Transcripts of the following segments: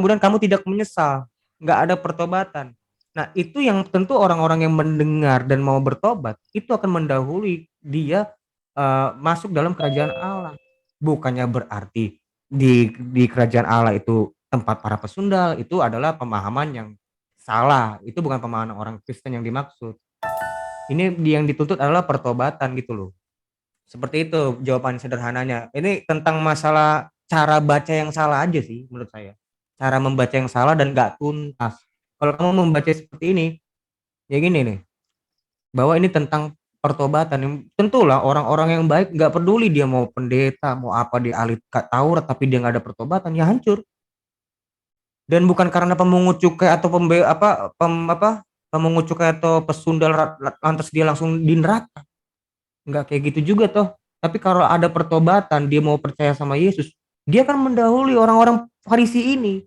kemudian kamu tidak menyesal, nggak ada pertobatan. Nah, itu yang tentu orang-orang yang mendengar dan mau bertobat itu akan mendahului dia masuk dalam kerajaan Allah. Bukannya berarti di kerajaan Allah itu tempat para pesundal, itu adalah pemahaman yang salah. Itu bukan pemahaman orang Kristen yang dimaksud. Ini yang dituntut adalah pertobatan gitu loh. Seperti itu jawaban sederhananya. Ini tentang masalah cara baca yang salah aja sih menurut saya. Cara membaca yang salah dan gak tuntas. Kalau kamu membaca seperti ini, ya gini nih, bahwa ini tentang pertobatan. Tentulah orang-orang yang baik gak peduli dia mau pendeta, mau apa di ahli Taurat, tapi dia gak ada pertobatan, ya hancur. Dan bukan karena pemungut cukai atau pemungut cukai atau pesundal lantas dia langsung di neraka. Nggak kayak gitu juga toh. Tapi kalau ada pertobatan, dia mau percaya sama Yesus, dia akan mendahului orang-orang Farisi ini,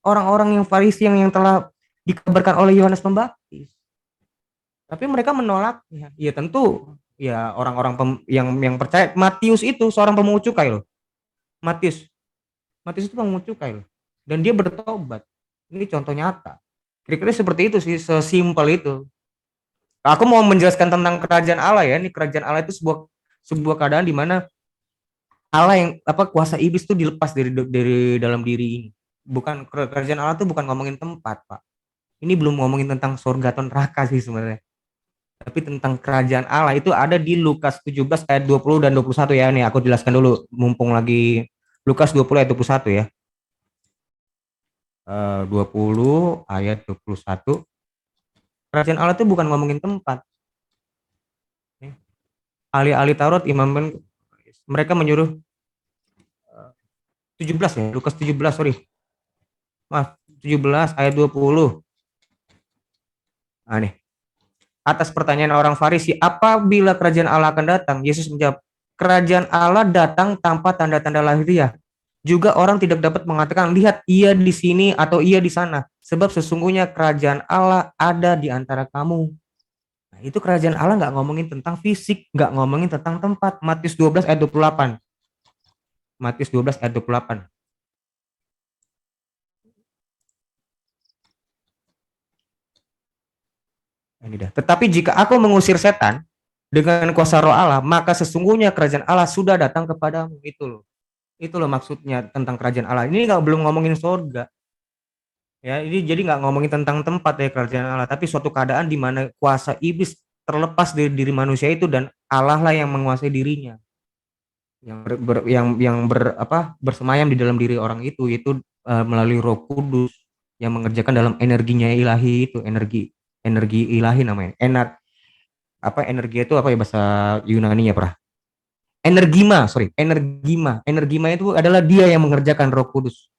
orang-orang yang Farisi yang telah dikabarkan oleh Yohanes Pembaptis. Tapi mereka menolaknya. Ya tentu, ya orang-orang yang percaya. Matius itu seorang pemungut cukai loh. Matius, Matius itu pemungut cukai loh. Dan dia bertobat. Ini contoh nyata. Kira-kira seperti itu sih, sesimpel itu. Aku mau menjelaskan tentang kerajaan Allah ya. Ini kerajaan Allah itu sebuah keadaan di mana Allah yang kuasa iblis itu dilepas dari dalam diri ini. Bukan kerajaan Allah itu bukan ngomongin tempat, Pak. Ini belum ngomongin tentang surga atau neraka sih sebenarnya. Tapi tentang kerajaan Allah itu ada di Lukas 17 ayat 20 dan 21 ya. Nih aku jelaskan dulu mumpung lagi Lukas 20 ayat 21 ya. 20 ayat 21. Kerajaan Allah itu bukan ngomongin tempat. Ahli-ahli Taurat, imam mereka menyuruh 17 ya, Lukas 17, sorry. Maaf, 17 ayat 20. Nah nih, atas pertanyaan orang Farisi, apabila kerajaan Allah akan datang? Yesus menjawab, kerajaan Allah datang tanpa tanda-tanda lahiriah. Juga orang tidak dapat mengatakan, lihat ia di sini atau ia di sana. Sebab sesungguhnya kerajaan Allah ada di antara kamu. Nah, itu kerajaan Allah nggak ngomongin tentang fisik, nggak ngomongin tentang tempat. Matius 12 ayat 28. Matius 12 ayat 28. Ini dah. Tetapi jika aku mengusir setan dengan kuasa roh Allah, maka sesungguhnya kerajaan Allah sudah datang kepadamu. Itu loh maksudnya tentang kerajaan Allah. Ini nggak belum ngomongin surga. Ya, ini jadi nggak ngomongin tentang tempat ya kerajaan Allah, tapi suatu keadaan di mana kuasa iblis terlepas dari diri manusia itu dan Allah lah yang menguasai dirinya. Bersemayam di dalam diri orang itu melalui Roh Kudus yang mengerjakan dalam energinya ilahi itu, energi ilahi namanya. Energi itu apa ya bahasa Yunani ya, Pra? Energima itu adalah dia yang mengerjakan Roh Kudus.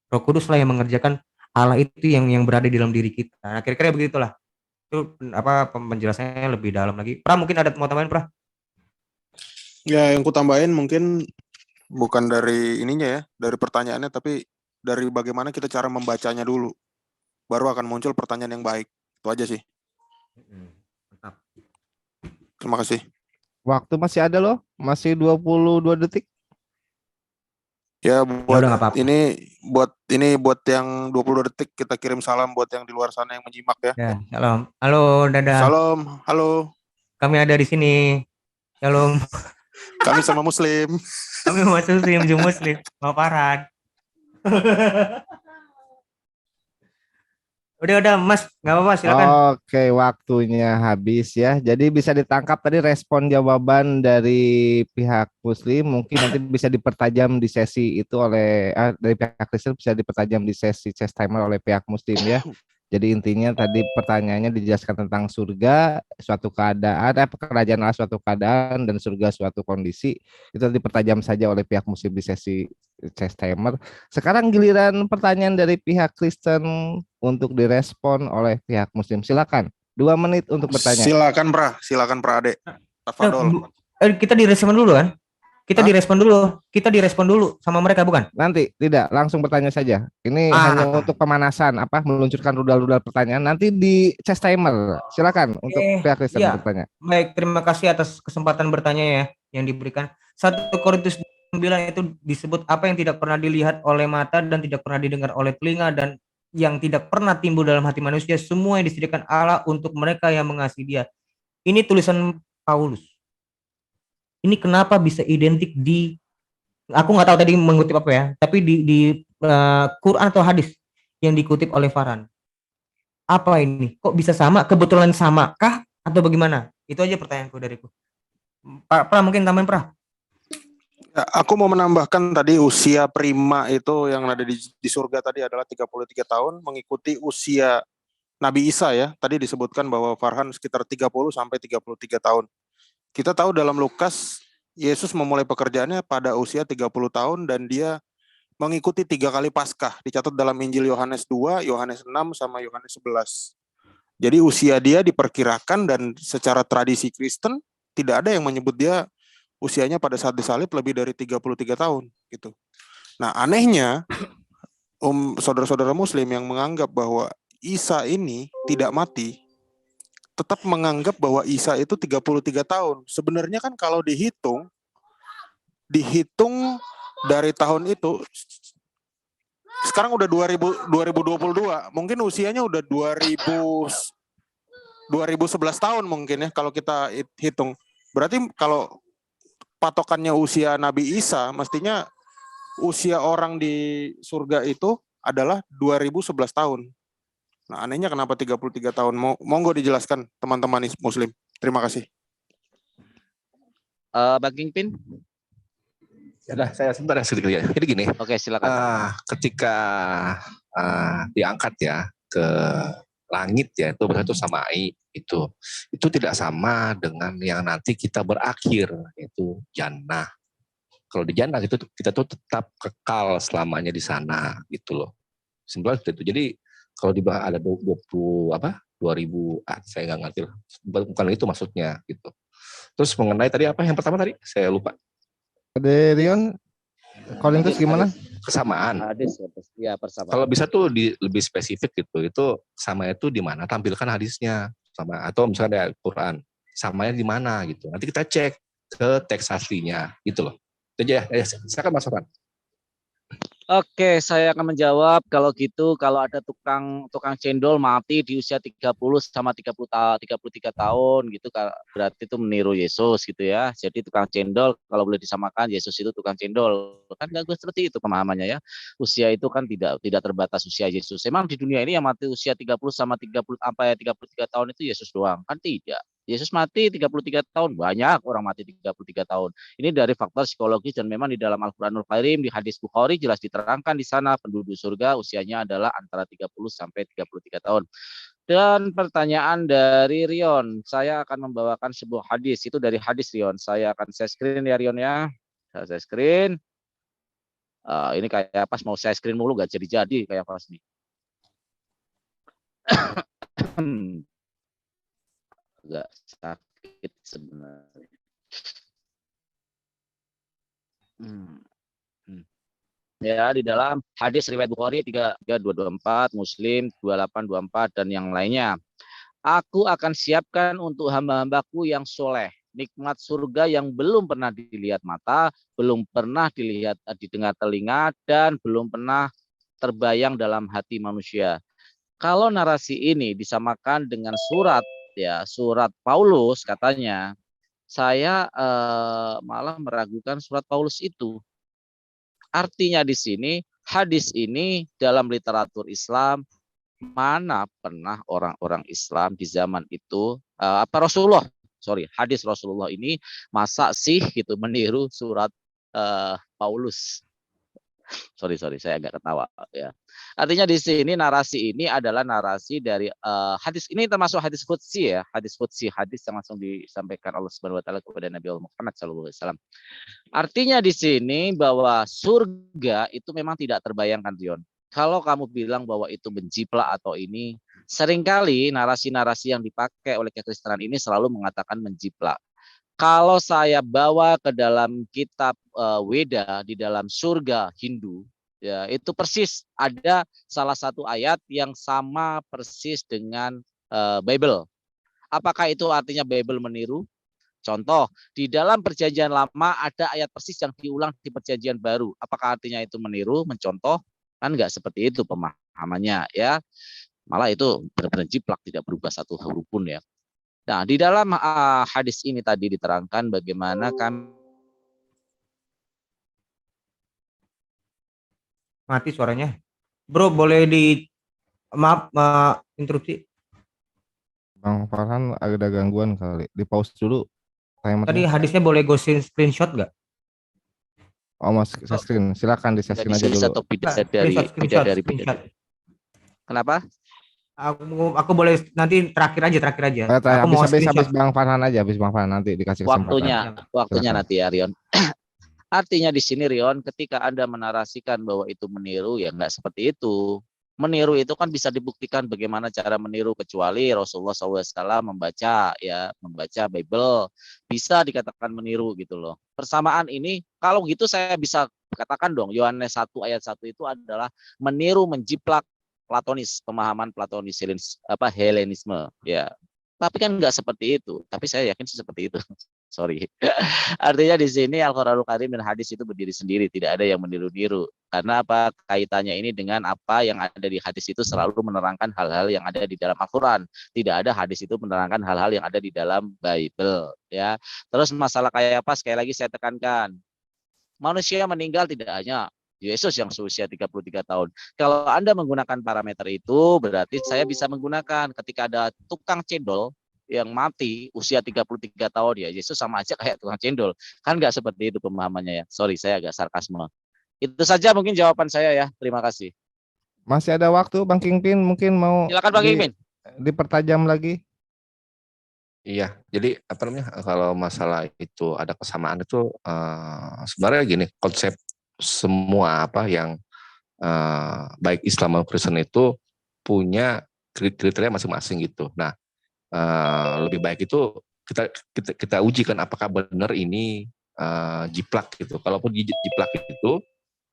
Roh Kudus lah yang mengerjakan Allah itu yang berada di dalam diri kita. Nah, kira-kira begitulah. Itu penjelasannya lebih dalam lagi. Pra, mungkin ada mau tambahin, Pra? Ya, yang ku tambahin mungkin bukan dari ininya ya, dari pertanyaannya, tapi dari bagaimana kita cara membacanya dulu. Baru akan muncul pertanyaan yang baik. Itu aja sih. Mantap. Terima kasih. Waktu masih ada loh, masih 22 detik. Ya, buat udah, nggak apa-apa. buat yang 22 detik kita kirim salam buat yang di luar sana yang menyimak ya. Ya, salam. Halo, dadah. Salam, halo. Kami ada di sini. Shalom. Kami sama Muslim. Kami Muslim, mau paran. Udah, Mas, nggak apa-apa, silakan. Oke, waktunya habis ya. Jadi bisa ditangkap tadi respon jawaban dari pihak Muslim, mungkin nanti bisa dipertajam di sesi itu oleh dari pihak Kristen, bisa dipertajam di sesi chess timer oleh pihak Muslim ya. Jadi intinya tadi pertanyaannya dijelaskan tentang surga suatu keadaan, kerajaan Allah suatu keadaan dan surga suatu kondisi. Itu dipertajam saja oleh pihak Muslim di sesi chess timer. Sekarang giliran pertanyaan dari pihak Kristen untuk direspon oleh pihak Muslim. Silakan. 2 menit untuk bertanya. Silakan Pra Ade. Tafadol. Kita direspon dulu kan? Kita direspon dulu sama mereka, bukan? Nanti tidak, langsung bertanya saja. Ini hanya untuk pemanasan, meluncurkan rudal-rudal pertanyaan. Nanti di chess timer. Silakan untuk pihak Kristen bertanya. Baik, terima kasih atas kesempatan bertanya ya yang diberikan. 1 Korintus bilang itu disebut apa yang tidak pernah dilihat oleh mata dan tidak pernah didengar oleh telinga dan yang tidak pernah timbul dalam hati manusia, semua yang disediakan Allah untuk mereka yang mengasihi Dia. Ini tulisan Paulus. Ini kenapa bisa identik di, aku nggak tahu tadi mengutip apa ya, tapi di Quran atau hadis yang dikutip oleh Farhan. Apa ini? Kok bisa sama? Kebetulan sama kah? Atau bagaimana? Itu aja pertanyaanku dariku. Pra mungkin tambahin Pra. Ya, aku mau menambahkan tadi usia prima itu yang ada di surga tadi adalah 33 tahun mengikuti usia Nabi Isa ya. Tadi disebutkan bahwa Farhan sekitar 30 sampai 33 tahun. Kita tahu dalam Lukas, Yesus memulai pekerjaannya pada usia 30 tahun dan dia mengikuti 3 kali Paskah. Dicatat dalam Injil Yohanes 2, Yohanes 6, sama Yohanes 11. Jadi usia dia diperkirakan dan secara tradisi Kristen tidak ada yang menyebut dia usianya pada saat disalib lebih dari 33 tahun gitu. Nah, anehnya saudara-saudara muslim yang menganggap bahwa Isa ini tidak mati tetap menganggap bahwa Isa itu 33 tahun. Sebenarnya kan kalau dihitung dari tahun itu sekarang udah 2022, mungkin usianya udah 2011 tahun mungkin ya kalau kita hitung. Berarti kalau patokannya usia Nabi Isa, mestinya usia orang di surga itu adalah 2011 tahun. Nah, anehnya kenapa 33 tahun? Monggo dijelaskan teman-teman muslim. Terima kasih. Bang Kingpin? Ya, saya sebentar sedikit ya. Jadi gini, Oke, silakan. ketika diangkat ya ke langit ya, itu samai itu tidak sama dengan yang nanti kita berakhir, yaitu jannah. Kalau di jannah itu kita tuh tetap kekal selamanya di sana gitu loh. Simpel itu. Jadi kalau di bawah ada 2000 saya nggak ngerti lah. Bukan itu maksudnya gitu. Terus mengenai tadi apa yang pertama tadi saya lupa. Ade Rion, Korintus gimana? Kesamaan. Hadis ya persamaan. Kalau bisa tuh lebih spesifik gitu. Itu sama itu di mana? Tampilkan hadisnya sama atau misalnya ada Quran. Samanya di mana gitu. Nanti kita cek ke teks aslinya gitu loh. Itu aja ya. Silakan Mas Sofan. Oke, saya akan menjawab kalau gitu, kalau ada tukang cendol mati di usia 30 sama 33 tahun gitu, berarti itu meniru Yesus gitu ya. Jadi tukang cendol kalau boleh disamakan Yesus itu tukang cendol. Kan nggak seperti itu pemahamannya ya. Usia itu kan tidak terbatas usia Yesus. Emang di dunia ini yang mati usia 30 sama 33 tahun itu Yesus doang? Kan tidak. Yesus mati 33 tahun, banyak orang mati 33 tahun. Ini dari faktor psikologis dan memang di dalam Al-Qur'anul Karim di hadis Bukhari jelas diterangkan di sana penduduk surga usianya adalah antara 30 sampai 33 tahun. Dan pertanyaan dari Rion, saya akan membawakan sebuah hadis, itu dari hadis Rion. Saya akan share screen ya Rion ya. Saya screen. Ini kayak pas mau saya screen mulu gak jadi kayak pas nih. Agak sakit sebenarnya. Ya, di dalam hadis riwayat Bukhari 3224, Muslim 2824 dan yang lainnya. Aku akan siapkan untuk hamba-hambaku yang soleh nikmat surga yang belum pernah dilihat mata, belum pernah didengar telinga, dan belum pernah terbayang dalam hati manusia. Kalau narasi ini disamakan dengan surat Paulus katanya, saya malah meragukan surat Paulus itu. Artinya di sini hadis ini dalam literatur Islam mana pernah orang-orang Islam di zaman itu hadis Rasulullah ini masa sih gitu meniru surat Paulus. Sorry, saya agak ketawa ya. Artinya di sini narasi ini adalah narasi dari hadis ini termasuk hadis qudsi ya, hadis yang langsung disampaikan Allah Subhanahu wa taala kepada Nabi Muhammad SAW. Artinya di sini bahwa surga itu memang tidak terbayangkan, Dion. Kalau kamu bilang bahwa itu menjiplak atau ini, seringkali narasi-narasi yang dipakai oleh kekristenan ini selalu mengatakan menjiplak. Kalau saya bawa ke dalam kitab Weda di dalam surga Hindu, ya itu persis ada salah satu ayat yang sama persis dengan Bible. Apakah itu artinya Bible meniru? Contoh, di dalam perjanjian lama ada ayat persis yang diulang di perjanjian baru. Apakah artinya itu meniru, mencontoh? Kan nggak seperti itu pemahamannya ya. Malah itu benar-benar jiplak, tidak berubah satu huruf pun ya. Nah, di dalam hadis ini tadi diterangkan bagaimana kami Mati suaranya. Bro, boleh di maaf interupsi. Bang Farhan ada gangguan kali. Di pause dulu Tadi timernya. hadisnya boleh gue screenshot nggak? Oh, Mas saya screen. Silakan di dari screen aja sini dulu. atau Nggak, dari screenshot. bidadari. Kenapa? Aku boleh nanti terakhir aja. Aku mau Habis screenshot. Bang Farhan aja, habis Bang Farhan nanti dikasih kesempatan. Waktunya Silakan. nanti ya Rion. Artinya di sini Rion, ketika Anda menarasikan bahwa itu meniru, ya nggak seperti itu. Meniru itu kan bisa dibuktikan bagaimana cara meniru, kecuali Rasulullah SAW membaca Bible, bisa dikatakan meniru gitu loh. Persamaan ini, kalau gitu saya bisa katakan dong, Yohanes 1 ayat 1 itu adalah meniru, menjiplak Platonis, pemahaman Platonis, Helenisme, ya. Tapi kan nggak seperti itu. Tapi saya yakin sih seperti itu. Sorry. Artinya di sini Al-Qur'anul Karim dan hadis itu berdiri sendiri, tidak ada yang meniru-niru. Karena apa? Kaitannya ini dengan apa yang ada di hadis itu selalu menerangkan hal-hal yang ada di dalam Al-Qur'an. Tidak ada hadis itu menerangkan hal-hal yang ada di dalam Bible, ya. Terus masalah kayak apa? Sekali lagi saya tekankan. Manusia meninggal tidak hanya Yesus yang seusia 33 tahun. Kalau Anda menggunakan parameter itu, berarti saya bisa menggunakan ketika ada tukang cendol yang mati usia 33 tahun, ya Yesus sama aja kayak tukang cendol. Kan nggak seperti itu pemahamannya ya. Sorry, saya agak sarkasme. Itu saja mungkin jawaban saya ya. Terima kasih. Masih ada waktu Bang Kingpin, mungkin mau Silakan Bang Kingpin. dipertajam lagi. Iya, jadi apa namanya, kalau masalah itu ada kesamaan itu sebenarnya gini, konsep semua apa yang baik Islam maupun Kristen itu punya kriteria masing-masing gitu. Nah, lebih baik itu kita uji kan apakah benar ini jiplak gitu. Kalaupun jiplak itu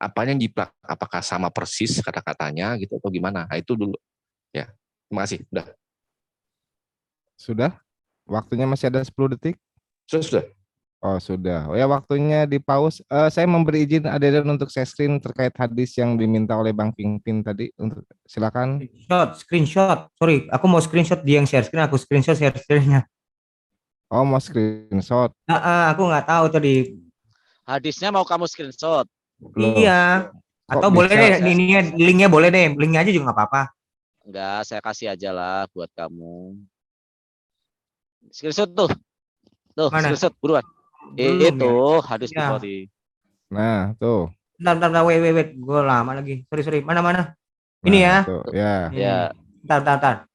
apanya yang jiplak? Apakah sama persis kata-katanya gitu atau gimana? Nah, itu dulu. Ya, terima kasih. Udah. Sudah? Waktunya masih ada 10 detik? Sudah. Oh, sudah. Oh ya, waktunya di pause. Saya memberi izin Adedan untuk share screen terkait hadis yang diminta oleh Bang Kingpin tadi. Untuk silakan. Screenshot. Sorry, aku mau screenshot, dia yang share screen, aku screenshot share screen-nya. Oh, mau screenshot. Aku nggak tahu tadi. Hadisnya mau kamu screenshot. Loh, Iya. kok Atau boleh bisa? deh, linknya boleh deh, linknya aja juga nggak apa-apa. Enggak, saya kasih aja lah buat kamu. Screenshot tuh. Tuh, Mana? screenshot buruan. Belum Itu ya? hadis Ya. Bukhari. Nah, tuh. Bentar, wait. Gue lama lagi. Sorry. Mana? Ini Nah, ya. tuh, ya. Ya. Bentar.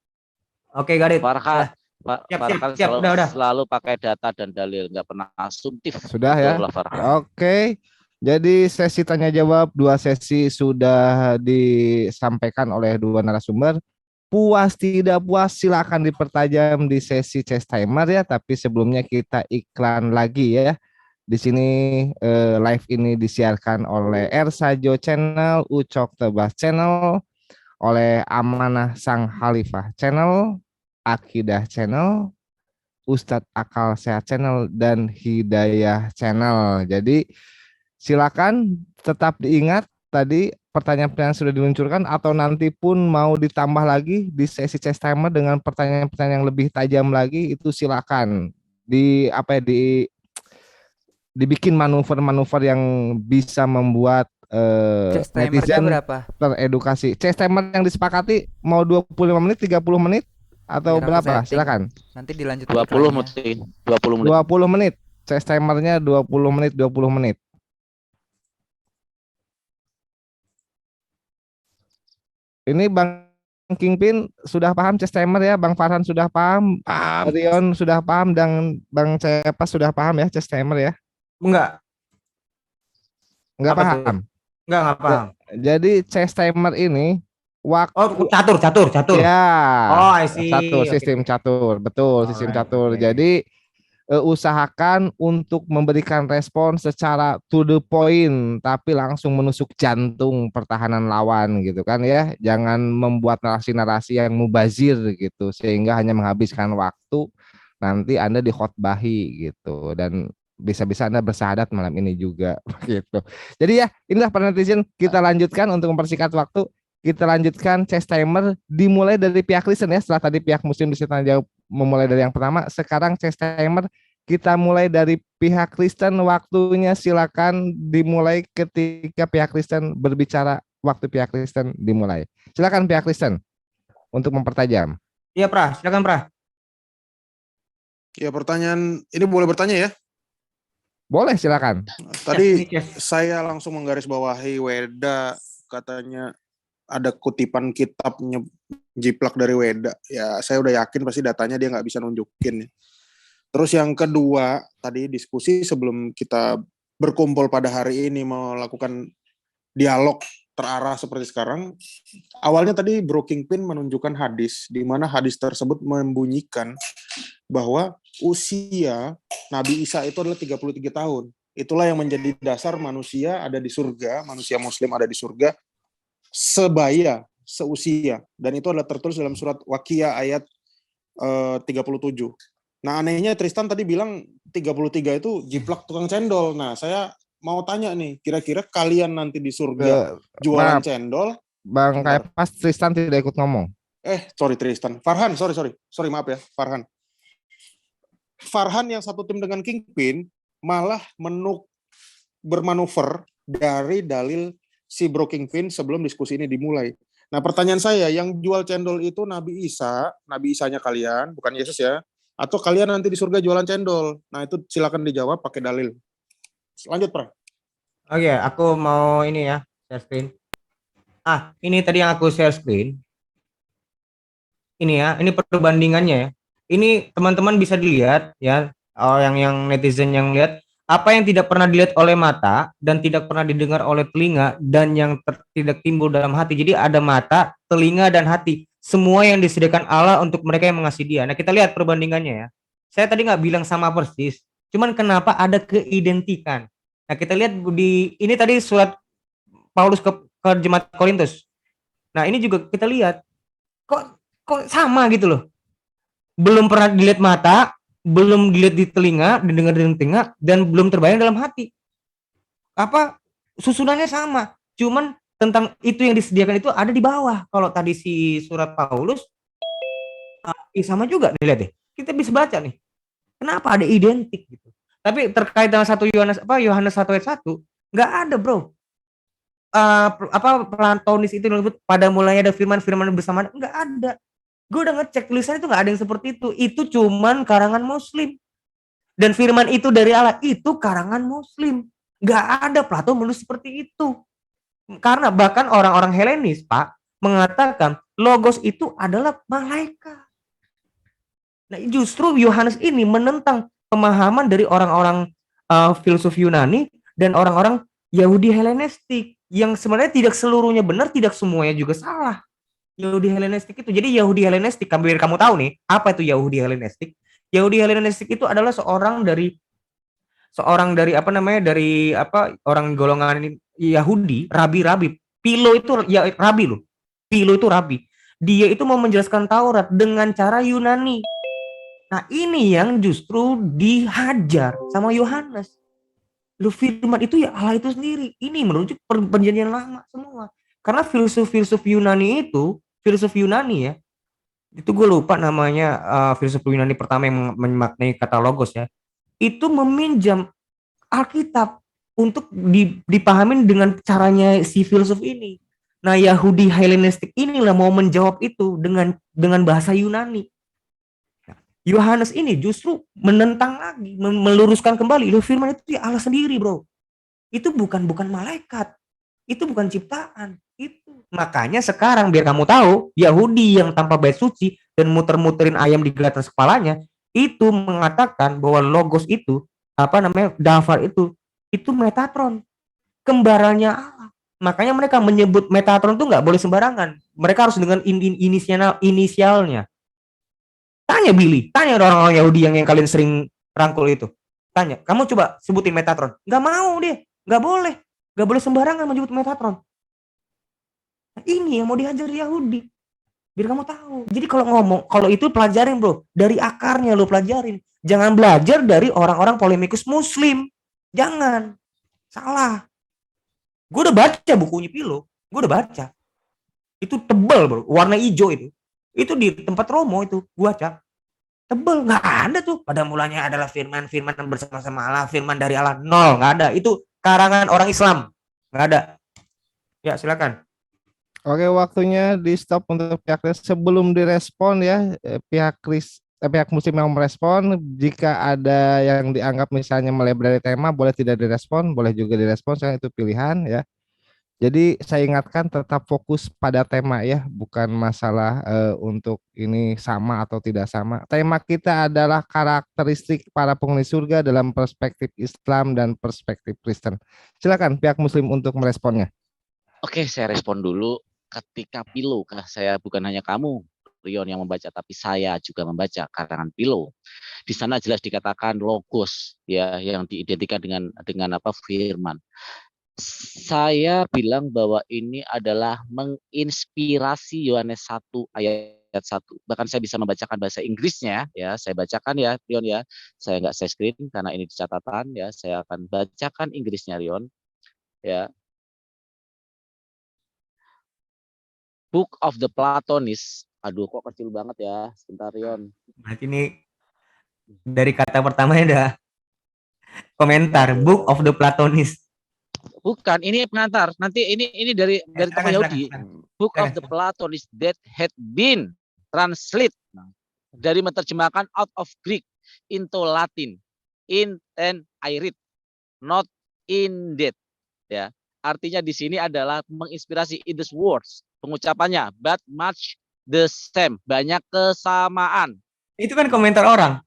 Oke, got it. Farhan, Siap, Farhan siap, udah. selalu pakai data dan dalil, nggak pernah asumtif. Sudah ya? Itulah Farhan. Oke. Jadi sesi tanya jawab 2 sesi sudah disampaikan oleh 2 narasumber. Puas tidak puas silakan dipertajam di sesi chess timer ya, tapi sebelumnya kita iklan lagi ya. Di sini live ini disiarkan oleh Ersajo Channel, Ucok Tebas Channel, oleh Amanah Sang Khalifah Channel, Akidah Channel, Ustadz Akal Sehat Channel, dan Hidayah Channel. Jadi silakan tetap diingat tadi pertanyaan-pertanyaan sudah diluncurkan, atau nanti pun mau ditambah lagi di sesi chess timer dengan pertanyaan-pertanyaan yang lebih tajam lagi, itu silakan dibikin manuver-manuver yang bisa membuat Chess timernya netizen berapa? teredukasi. Chess timer yang disepakati mau 25 menit, 30 menit atau Biar aku berapa? setting. Silakan. Nanti dilanjut 20 iklannya. mungkin, 20 menit. 20 menit. Chess timernya 20 menit. Ini Bang Kingpin sudah paham chess timer ya, Bang Farhan sudah paham, Paham. Rion sudah paham, dan Bang Cepas sudah paham ya chess timer ya? Enggak Enggak Apa tuh? paham. Nggak paham. Jadi chess timer ini waktu Oh, catur. ya, Oh, I see. sistem catur, betul, sistem Alright, catur. oke. Jadi usahakan untuk memberikan respon secara to the point, tapi langsung menusuk jantung pertahanan lawan gitu kan ya. Jangan membuat narasi-narasi yang mubazir gitu, sehingga hanya menghabiskan waktu nanti Anda dikhotbahi gitu, dan bisa-bisa Anda bersyahadat malam ini juga gitu. Jadi ya, inilah para netizen, kita lanjutkan untuk mempersingkat waktu. Kita lanjutkan chess timer dimulai dari pihak Kristen ya. Setelah tadi pihak Muslim bisa tanya jawab memulai dari yang pertama, sekarang chess timer kita mulai dari pihak Kristen. Waktunya silakan dimulai ketika pihak Kristen berbicara. Waktu pihak Kristen dimulai. Silakan pihak Kristen untuk mempertajam. Iya, Pra, silakan, Pra. Ya, pertanyaan ini boleh bertanya ya? Boleh, silakan. Tadi Yes. saya langsung menggarisbawahi Weda, katanya ada kutipan kitabnya jiplak dari Weda. Ya, saya udah yakin pasti datanya dia nggak bisa nunjukin. Terus yang kedua, tadi diskusi sebelum kita berkumpul pada hari ini melakukan dialog terarah seperti sekarang, awalnya tadi Bro Kingpin menunjukkan hadis, di mana hadis tersebut membunyikan bahwa usia Nabi Isa itu adalah 33 tahun. Itulah yang menjadi dasar manusia ada di surga, manusia muslim ada di surga, sebaya, seusia. Dan itu adalah tertulis dalam surat Waqiah ayat 37. Nah, anehnya Tristan tadi bilang 33 itu jiplak tukang cendol. Nah, saya mau tanya nih, kira-kira kalian nanti di surga jualan Maaf, cendol? Bang Bentar. Kaipas, Tristan tidak ikut ngomong. Sorry Tristan. Farhan, sorry maaf ya, Farhan. Farhan yang satu tim dengan Kingpin malah bermanuver dari dalil si Bro Kingpin sebelum diskusi ini dimulai. Nah, pertanyaan saya, yang jual cendol itu Nabi Isanya kalian, bukan Yesus ya? Atau kalian nanti di surga jualan cendol? Nah, itu silakan dijawab pakai dalil. Lanjut, Pra. Oke, aku mau ini ya, share screen. Ini tadi yang aku share screen. Ini ya, ini perbandingannya ya. Ini teman-teman bisa dilihat ya, yang netizen yang lihat apa yang tidak pernah dilihat oleh mata dan tidak pernah didengar oleh telinga dan yang tidak timbul dalam hati. Jadi ada mata, telinga dan hati. Semua yang disediakan Allah untuk mereka yang mengasihi Dia. Nah, kita lihat perbandingannya ya. Saya tadi nggak bilang sama persis, cuman kenapa ada keidentikan. Nah, kita lihat di ini tadi surat Paulus ke jemaat Korintus. Nah, ini juga kita lihat kok sama gitu loh. Belum pernah dilihat mata, belum dilihat di telinga, didengar di telinga, dan belum terbayang dalam hati. Apa susunannya sama, cuman tentang itu yang disediakan itu ada di bawah. Kalau tadi si surat Paulus, sama juga dilihat deh. Kita bisa baca nih. Kenapa ada identik gitu. Tapi terkait dengan Yohanes 1 ayat 1, nggak ada, Bro. Platonis itu pada mulanya ada firman bersama, nggak ada. Gue udah ngecek tulisannya itu nggak ada yang seperti itu cuman karangan Muslim, dan firman itu dari Allah itu karangan Muslim, nggak ada Plato menulis seperti itu, karena bahkan orang-orang Helenis Pak mengatakan logos itu adalah malaikat. Nah, justru Yohanes ini menentang pemahaman dari orang-orang filsuf Yunani dan orang-orang Yahudi Helenistik yang sebenarnya tidak seluruhnya benar, tidak semuanya juga salah. Yahudi Helenistik itu. Jadi Yahudi Helenistik, biar kamu tahu nih, apa itu Yahudi Helenistik? Yahudi Helenistik itu adalah seorang dari orang golongan Yahudi, rabi-rabi. Pilo itu ya rabi loh. Pilo itu rabi. Dia itu mau menjelaskan Taurat dengan cara Yunani. Nah, ini yang justru dihajar sama Yohanes. Lu firman itu ya Allah itu sendiri. Ini merujuk perjanjian lama semua. Karena filsuf Yunani ya, itu gue lupa namanya, filsuf Yunani pertama yang memaknai kata logos ya, itu meminjam Alkitab untuk dipahamin dengan caranya si filsuf ini. Nah, Yahudi Helenistik inilah mau menjawab itu dengan bahasa Yunani. Yohanes ini justru menentang lagi, meluruskan kembali, lu firman itu ya Allah sendiri, Bro. Itu bukan malaikat. Itu bukan ciptaan. Itu. Makanya sekarang biar kamu tahu, Yahudi yang tanpa bait suci dan muter-muterin ayam di atas kepalanya, itu mengatakan bahwa logos itu, Dafar itu Metatron, kembarannya Allah. Makanya mereka menyebut Metatron itu nggak boleh sembarangan. Mereka harus dengan inisialnya. Tanya Billy, tanya orang-orang Yahudi yang kalian sering rangkul itu. Tanya, kamu coba sebutin Metatron. Nggak mau dia, nggak boleh sembarangan menyebut Metatron. Nah, ini yang mau dihajar Yahudi. Biar kamu tahu. Jadi kalau ngomong, kalau itu pelajarin bro, dari akarnya lo pelajarin. Jangan belajar dari orang-orang polemikus muslim. Jangan. Salah. Gue udah baca bukunya Pilo. Gue udah baca. Itu tebel bro, warna hijau itu. Itu di tempat Romo itu, gue baca. Tebel, nggak ada tuh. Pada mulanya adalah firman bersama-sama Allah, firman dari Allah. Nol, nggak ada. Itu karangan orang Islam. Nggak ada. Ya silakan. Oke, waktunya di stop untuk pihak sebelum direspon ya, pihak muslim yang merespon. Jika ada yang dianggap misalnya melebar dari tema, boleh tidak direspon, boleh juga direspon, saya itu pilihan ya. Jadi saya ingatkan tetap fokus pada tema ya, bukan masalah untuk ini sama atau tidak sama. Tema kita adalah karakteristik para penghuni surga dalam perspektif Islam dan perspektif Kristen. Silakan pihak muslim untuk meresponnya. Oke, saya respon dulu. Ketika Pilo, saya bukan hanya kamu, Rion, yang membaca, tapi saya juga membaca karangan Pilo. Di sana jelas dikatakan logos, ya, yang diidentikan dengan apa, firman. Saya bilang bahwa ini adalah menginspirasi Yohanes 1 ayat 1. Bahkan saya bisa membacakan bahasa Inggrisnya, ya, saya bacakan ya, Rion ya. Saya nggak share screen karena ini di catatan, ya. Saya akan bacakan Inggrisnya, Rion, ya. Book of the Platonist. Aduh, kok kecil banget ya. Sebentar, Rion. Berarti ini dari kata pertamanya udah komentar. Book of the Platonist. Bukan, ini pengantar. Nanti ini dari tokoh Yahudi. Book of the Platonist that had been translated, dari menerjemahkan out of Greek into Latin. In and I read, not in that. Ya, artinya di sini adalah menginspirasi in these words. Pengucapannya, but much the same, banyak kesamaan. Itu kan komentar orang.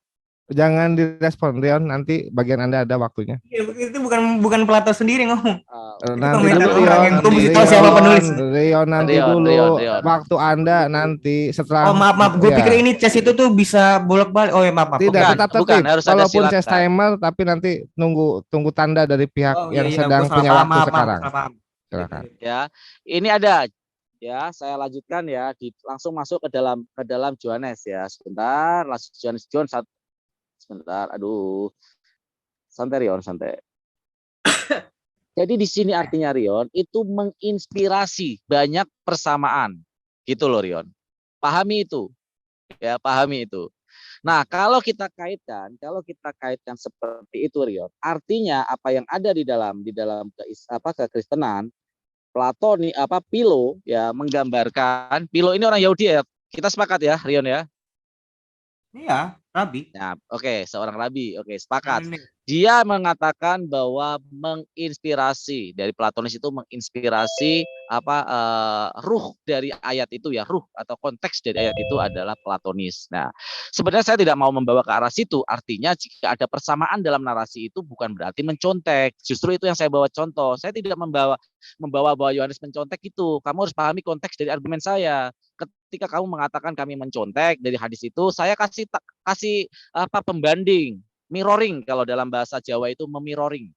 Jangan direspon, Rion, nanti bagian Anda ada waktunya. Itu bukan Plato sendiri ngomong. Nanti komentar dulu orang yang gue mesti tahu Rion, siapa penulis. Rion nanti Rion, dulu. Rion. Waktu Anda nanti setelah. Oh maaf, gue ya. pikir ini chess itu tuh bisa bolak-balik. Oh ya maaf. Tidak, Bukan, tetap tertib. bukan, harus ada Walaupun silakan. chess timer, tapi nanti tunggu tanda dari pihak yang sedang punya waktu sekarang. Silakan. Ya, ini ada. Ya, saya lanjutkan ya. Langsung masuk ke dalam Yohanes ya. Sebentar, langsung John 1. Sebentar, aduh. Santai, Rion, santai. Jadi di sini artinya, Rion, itu menginspirasi, banyak persamaan. Gitu loh, Rion. Pahami itu. Ya, pahami itu. Nah, kalau kita kaitkan seperti itu, Rion, artinya apa yang ada di dalam kekristenan, Platoni Pilo ya, menggambarkan, Pilo ini orang Yahudi ya. Kita sepakat ya, Rion ya. Iya, rabi. Nah, oke, seorang rabi. Oke, sepakat. Dia mengatakan bahwa menginspirasi dari Platonis itu menginspirasi ruh dari ayat itu ya, ruh atau konteks dari ayat itu adalah Platonis. Nah, sebenarnya saya tidak mau membawa ke arah situ. Artinya jika ada persamaan dalam narasi itu bukan berarti mencontek. Justru itu yang saya bawa contoh. Saya tidak membawa bahwa Yohanes mencontek itu. Kamu harus pahami konteks dari argumen saya. Ketika kamu mengatakan kami mencontek dari hadis itu, saya kasih pembanding. Mirroring, kalau dalam bahasa Jawa itu memirroring.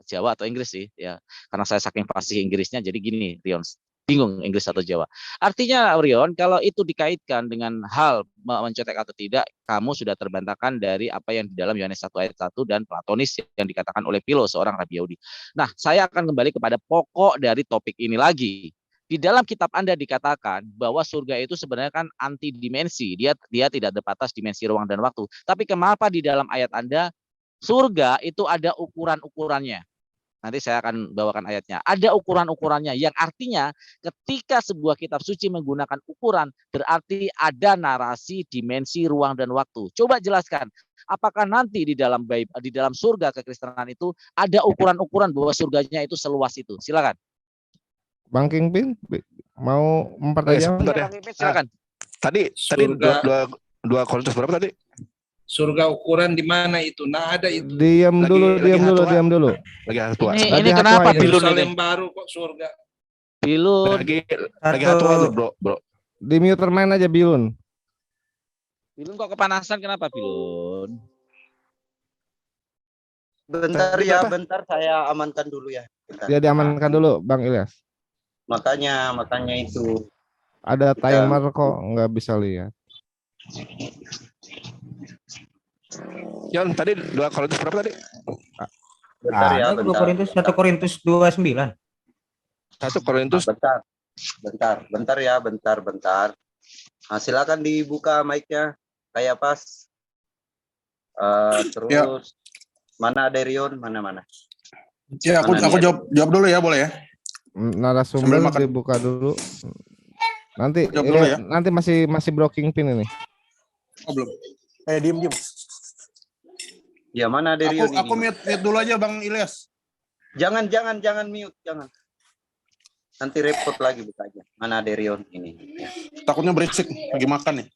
Jawa atau Inggris sih ya, karena saya saking fasih Inggrisnya jadi gini, Rion, bingung Inggris atau Jawa. Artinya, Rion, kalau itu dikaitkan dengan hal mencontek atau tidak, kamu sudah terbantahkan dari apa yang di dalam Yohanes 1 ayat 1 dan Platonis yang dikatakan oleh Pilo, seorang rabi Yahudi. Nah, saya akan kembali kepada pokok dari topik ini lagi. Di dalam kitab Anda dikatakan bahwa surga itu sebenarnya kan anti dimensi. Dia tidak terbatas dimensi ruang dan waktu. Tapi kenapa di dalam ayat Anda surga itu ada ukuran-ukurannya? Nanti saya akan bawakan ayatnya. Ada ukuran-ukurannya yang artinya ketika sebuah kitab suci menggunakan ukuran berarti ada narasi dimensi ruang dan waktu. Coba jelaskan, apakah nanti di dalam surga kekristenan itu ada ukuran-ukuran bahwa surganya itu seluas itu? Silakan. Bang Kingpin mau mempertajam? Silakan. Tadi dua Korintus berapa tadi? Surga ukuran di mana itu? Nah, ada itu. Diam dulu. Lagi hatua. Ini kenapa Bilun Yerusalem baru kok surga? Bilun. Lagi hatua bro. Di mute permain aja Bilun. Bilun kok kepanasan, kenapa Bilun? Bentar saya amankan dulu ya. Bentar. Dia diamankan dulu Bang Ilyas. Makanya itu Ada timer kok, nggak bisa lihat. Yon, tadi 2 Korintus berapa tadi? Bentar ya, Ada 2 bentar. Korintus 1 Korintus 29. 1 Korintus Bentar ya, bentar. Nah, silakan dibuka mic-nya. Kayak pas. Terus mana Derion? Mana? Ya, aku jawab dulu ya, boleh ya? Narasumber Sambil makan. dibuka dulu. Nanti Jawab dulu ya. nanti masih blocking pin ini. Oh, belum. Diem. Ya, mana Derion Aku ini? mute dulu aja Bang Ilyas. Jangan mute, jangan. Nanti repot lagi bukanya. Mana Derion ini? Takutnya berisik, lagi makan nih.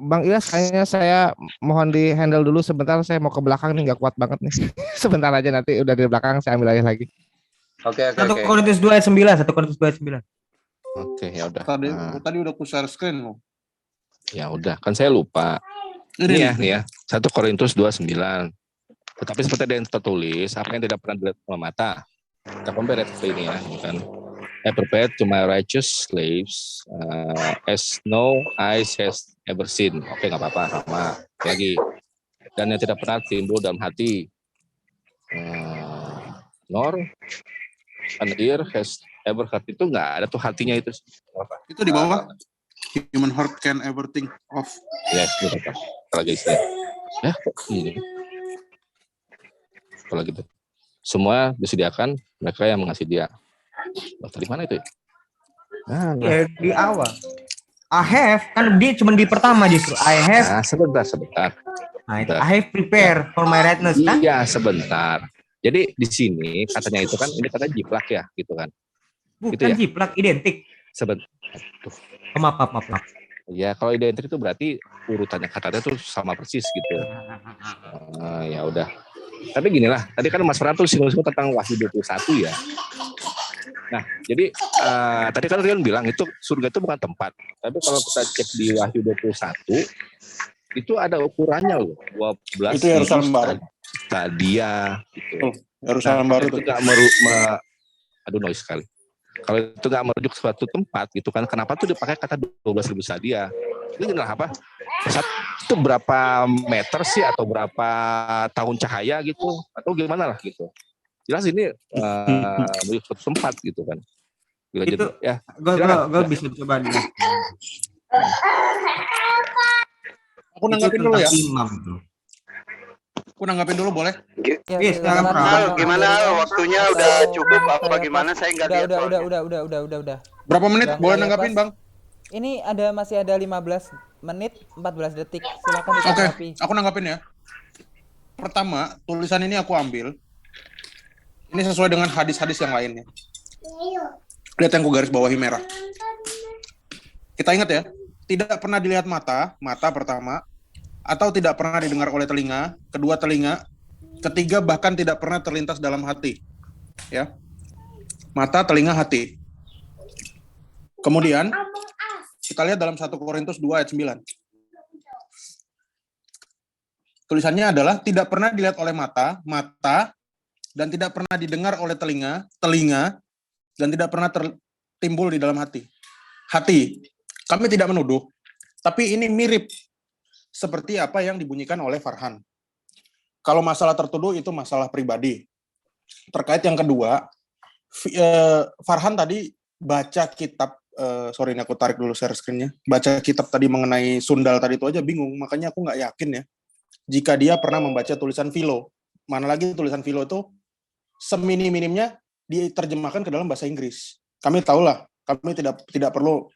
Bang Ilyas, kayaknya saya mohon di handle dulu sebentar. Saya mau ke belakang nih, nggak kuat banget nih. Sebentar aja, nanti udah di belakang saya ambil aja lagi. Oke. 1 Korintus 2 ayat 9, 1 Korintus 2 ayat 9. Oke, ya udah. Tadi udah aku share screen loh. Ya udah, kan saya lupa. Nih ya, 1 Korintus 29. Tetapi seperti ada yang tertulis, apa yang tidak pernah dilihat oleh mata. Kita compare ini ya, kan. I prepared to my righteous slaves as no eyes has ever seen. Oke, nggak apa-apa, sama lagi. Dan yang tidak pernah timbul dalam hati, nor an ear has ever heard. Itu nggak ada tuh hatinya itu. Apa? Itu di bawah. Human heart can ever think of. Yes, itu apa? Lagi istilah. Ya, kok ini. Kalau gitu. Semua disediakan mereka yang mengasihi dia. Tadi mana itu? Ya, di awal. I have, kan dia cuma di pertama justru. I have. Nah, sebentar. Nah, itu, I have prepare for my rightness kan? Iya, sebentar. Jadi di sini katanya itu kan, ini kata jiplak ya, gitu kan. Bukan Gitu ya? jiplak, identik. Sebentar. Maaf. Ya, kalau identik itu berarti urutannya katanya tuh sama persis gitu. Ya udah. Tapi gini lah, tadi kan Mas Fran tuh singgung-singgung tentang Wahyu 21 ya. Nah, jadi tadi kan Rion bilang itu surga itu bukan tempat. Tapi kalau kita cek di Wahyu 21, itu ada ukurannya loh. 12 Itu Yerusalem baru. Stadia gitu. Yerusalem baru itu tuh. nggak aduh noise sekali. Kalau itu nggak merujuk suatu tempat gitu kan, kenapa tuh dipakai kata 12.000 stadia? Ini adalah apa? Itu berapa meter sih atau berapa tahun cahaya gitu atau gimana lah gitu. Jelas ini merujuk suatu tempat gitu kan. Bila Itu jadi, ya. gue bisa coba nih. Aku nanggapin dulu ya. Imam tuh. Aku nanggapin dulu boleh? Yes, jangan pernah. Gimana waktunya udah cukup apa gimana? Saya nggak lihat. Udah. Berapa menit Udah, boleh ya, nanggapin Pas. Bang? Ini masih ada 15 menit 14 detik. Silakan Oke, ditanggapi. aku nanggapin ya. Pertama, tulisan ini aku ambil. Ini sesuai dengan hadis-hadis yang lainnya. Lihat yang aku garis bawahi merah. Kita ingat ya, tidak pernah dilihat mata pertama, atau tidak pernah didengar oleh telinga, kedua telinga, ketiga bahkan tidak pernah terlintas dalam hati. Ya. Mata, telinga, hati. Kemudian kita lihat dalam 1 Korintus 2 ayat 9. Tulisannya adalah tidak pernah dilihat oleh mata, dan tidak pernah didengar oleh telinga, dan tidak pernah tertimbul di dalam hati. Hati. Kami tidak menuduh, tapi ini mirip seperti apa yang dibunyikan oleh Farhan. Kalau masalah tertuduh itu masalah pribadi. Terkait yang kedua, Farhan tadi baca kitab, sorry ini aku tarik dulu share screen-nya. Baca kitab tadi mengenai sundal tadi itu aja bingung, makanya aku nggak yakin ya. Jika dia pernah membaca tulisan Philo, mana lagi tulisan Philo itu seminim-minimnya diterjemahkan ke dalam bahasa Inggris. Kami tahulah, kami tidak perlu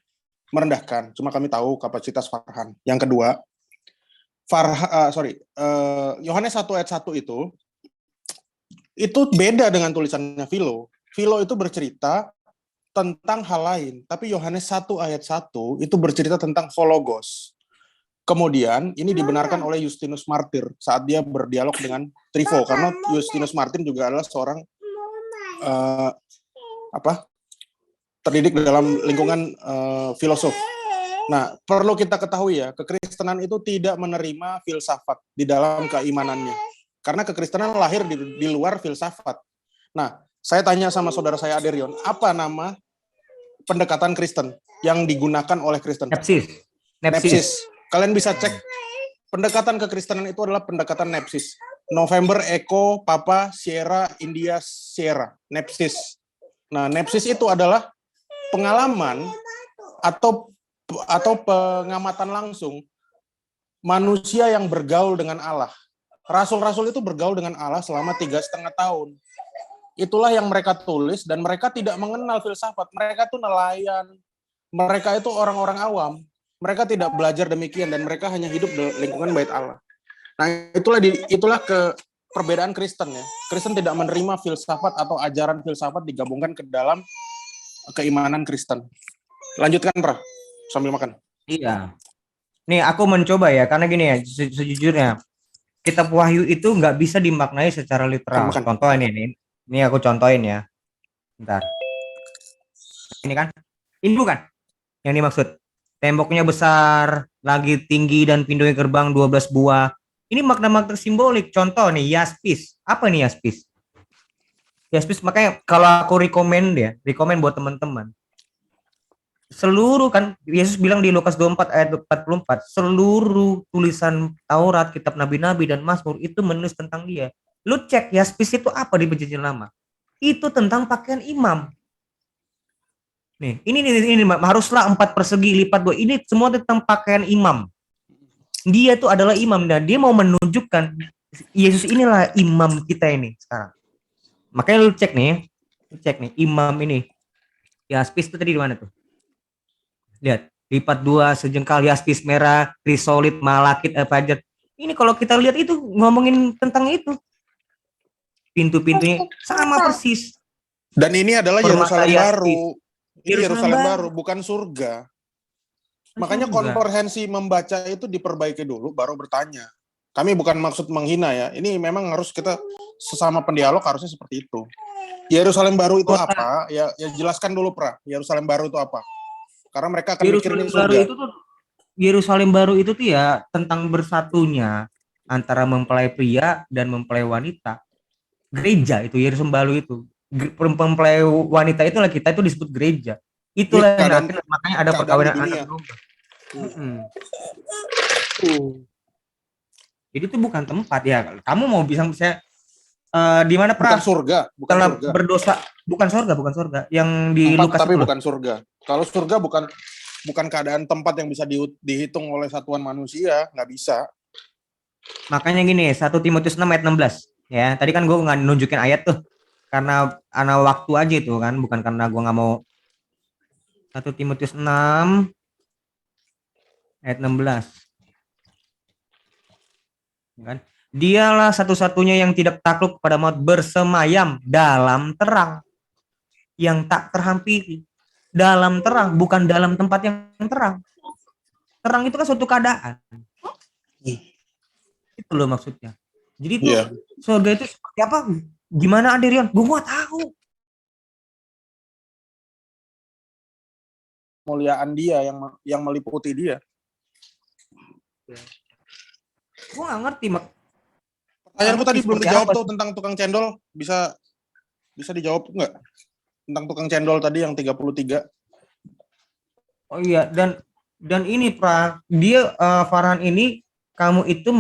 merendahkan, cuma kami tahu kapasitas Farhan. Yang kedua, Yohanes 1 ayat 1 itu beda dengan tulisannya Philo. Philo itu bercerita tentang hal lain, tapi Yohanes 1 ayat 1 itu bercerita tentang hologos. Kemudian ini dibenarkan oleh Justinus Martyr saat dia berdialog dengan Trypho, karena Justinus Martyr juga adalah seorang terdidik dalam lingkungan filosof. Nah, perlu kita ketahui ya, kekristenan itu tidak menerima filsafat di dalam keimanannya. Karena kekristenan lahir di luar filsafat. Nah, saya tanya sama saudara saya Aderion, apa nama pendekatan Kristen yang digunakan oleh Kristen. Nepsis. Nepsis. Kalian bisa cek pendekatan kekristenan itu adalah pendekatan nepsis. November, Echo, Papa, Sierra, India, Sierra. Nepsis. Nah, nepsis itu adalah pengalaman atau pengamatan langsung manusia yang bergaul dengan Allah. Rasul-rasul itu bergaul dengan Allah selama 3,5 tahun. Itulah yang mereka tulis, dan mereka tidak mengenal filsafat. Mereka itu nelayan. Mereka itu orang-orang awam. Mereka tidak belajar demikian, dan mereka hanya hidup di lingkungan bait Allah. Nah, itulah perbedaan Kristen ya. Kristen tidak menerima filsafat atau ajaran filsafat digabungkan ke dalam keimanan Kristen. Lanjutkan, Pra, sambil makan. Iya. Nih aku mencoba ya, karena gini ya, sejujurnya kitab Wahyu itu nggak bisa dimaknai secara literal. Makan. Contoh ini aku contohin ya. Bentar. Ini kan? Ini bukan yang dimaksud. Temboknya besar, lagi tinggi, dan pintunya gerbang 12 buah. Ini makna-makna simbolik. Contoh nih, yaspis. Apa nih yaspis? Yaspis, makanya kalau aku rekomend buat teman-teman. Seluruh kan, Yesus bilang di Lukas 24 ayat 44, seluruh tulisan Taurat, kitab Nabi-Nabi, dan Mazmur itu menulis tentang dia. Lu cek yaspis itu apa di Perjanjian Lama. Itu tentang pakaian imam. Nih, ini haruslah 4 persegi lipat 2. Ini semua tentang pakaian imam. Dia tuh adalah imam, dan dia mau menunjukkan Yesus inilah imam kita ini sekarang. Makanya lu cek nih imam ini. Yaspis itu tadi di mana tuh? Lihat, lipat 2, sejengkal yaspis merah, krisolit, malakit, fajar. Ini kalau kita lihat itu ngomongin tentang itu. Pintu-pintunya sama persis. Dan ini adalah Permata Yerusalem yaspis. baru. Ini Yerusalem Yerusalem baru. baru, bukan surga. Makanya komprehensi membaca itu diperbaiki dulu, baru bertanya. Kami bukan maksud menghina ya. Ini memang harus kita sesama pendialog harusnya seperti itu. Yerusalem baru itu apa? Ya jelaskan dulu, Pra. Yerusalem baru itu apa? Karena mereka akan mikirin surga. Yerusalem baru itu tuh ya tentang bersatunya antara mempelai pria dan mempelai wanita. Gereja itu Yerusalem baru itu. Mempelai wanita itulah kita itu disebut gereja. Itulah makanya ada perkawinan antar domba. Jadi itu bukan tempat ya. Kamu mau bisa di mana, Pra? Bukan surga, bukan surga. Berdosa, bukan surga. Yang di tempat, Lukas tapi itu bukan surga. Kalau surga bukan keadaan tempat yang bisa dihitung oleh satuan manusia, nggak bisa. Makanya gini, 1 Timotius 6 ayat 16. Ya, tadi kan gue nggak nunjukin ayat tuh. Karena waktu aja itu kan, bukan karena gue nggak mau. 1 Timotius 6 ayat 16. Kan? Dialah satu-satunya yang tidak takluk kepada maut, bersemayam dalam terang yang tak terhampiri. Dalam terang, bukan dalam tempat yang terang. Terang itu kan suatu keadaan. Itu loh maksudnya. Jadi itu surga itu seperti apa? Gimana, Aderion? Gue gak tahu. Kemuliaan dia yang meliputi dia. Gue gak ngerti. Pertanyaanku tadi belum dijawab tuh tentang tukang cendol. Bisa dijawab nggak? Tentang tukang cendol tadi yang 33. Oh iya, dan ini, Pra, dia Farhan ini kamu itu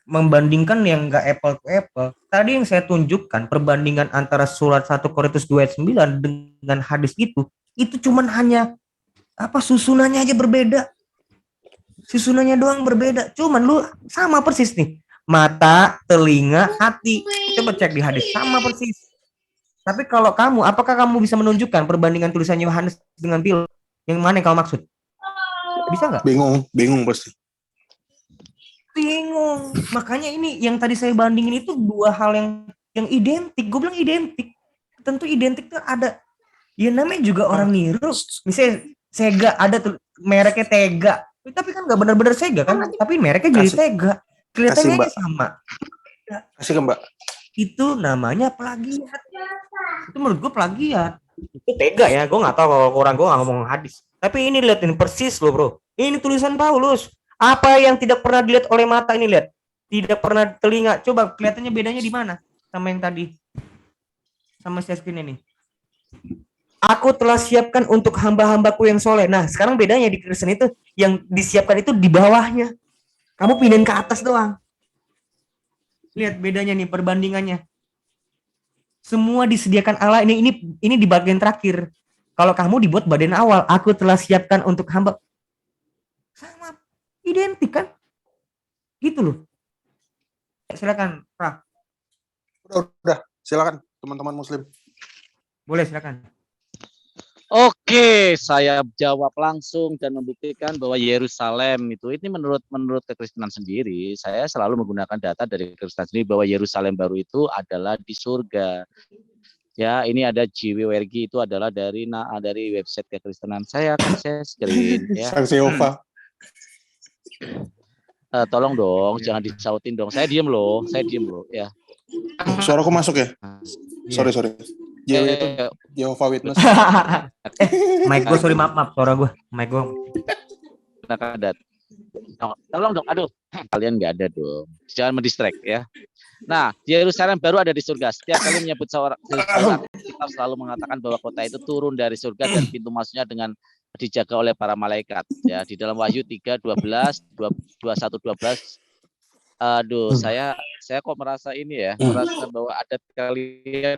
membandingkan yang enggak apple to apple. Tadi yang saya tunjukkan perbandingan antara surat 1 Korintus 2 ayat 9 dengan hadis itu cuman hanya susunannya aja berbeda. Susunannya doang berbeda. Cuman lu sama persis nih. Mata, telinga, hati. Coba cek di hadis, sama persis. Tapi kalau kamu, apakah kamu bisa menunjukkan perbandingan tulisan Yohanes dengan Pil? Yang mana yang kamu maksud? Bisa nggak? Bingung pasti. Bingung. Makanya ini yang tadi saya bandingin itu dua hal yang identik. Gue bilang identik. Tentu identik tuh ada. Ya namanya juga orang niru. Misalnya Sega, ada tuh mereknya Tega. Tapi kan nggak benar-benar Sega kan? Tapi mereknya jadi Tega. Kelihatannya sama. Kasih ke Mbak. Itu namanya plagiat. Itu menurut gue plagiat. Itu Tega ya. Gue nggak tahu kalau orang gue nggak ngomong hadis. Tapi ini liatin persis loh, bro. Ini tulisan Paulus. Apa yang tidak pernah dilihat oleh mata ini, lihat. Tidak pernah telinga. Coba kelihatannya bedanya di mana sama yang tadi? Sama share screen ini. Aku telah siapkan untuk hamba-hambaku yang soleh. Nah, sekarang bedanya di Kristen itu yang disiapkan itu di bawahnya. Kamu pindahin ke atas doang. Lihat bedanya nih perbandingannya. Semua disediakan Allah. Ini di bagian terakhir. Kalau kamu dibuat badan awal, aku telah siapkan untuk hamba. Sama, identik kan? Gitu loh. Silakan, Pak. Udah, silakan teman-teman Muslim. Boleh silakan. Oke, saya jawab langsung dan membuktikan bahwa Yerusalem itu ini menurut kekristenan sendiri, saya selalu menggunakan data dari kekristenan sendiri bahwa Yerusalem baru itu adalah di surga. Ya, ini ada JWRG itu adalah dari website kekristenan. Saya akan share screen ya. Saksi Yehova. Tolong dong, jangan disautin dong. Saya diem loh ya. Suaraku masuk ya? Iya. Sorry. JW itu Jehovah Witness. Mic gue, sorry, maaf suara gue. Mic gue. Tolong dong, aduh. Kalian nggak ada dong. Jangan mendistract ya. Nah, Yerusalem baru ada di surga. Setiap kali menyebut seorang, kita selalu mengatakan bahwa kota itu turun dari surga dan pintu masuknya dengan dijaga oleh para malaikat. Ya, di dalam Wahyu 3:12, 21:12. Aduh, saya kok merasa ini ya, merasa bahwa adat kalian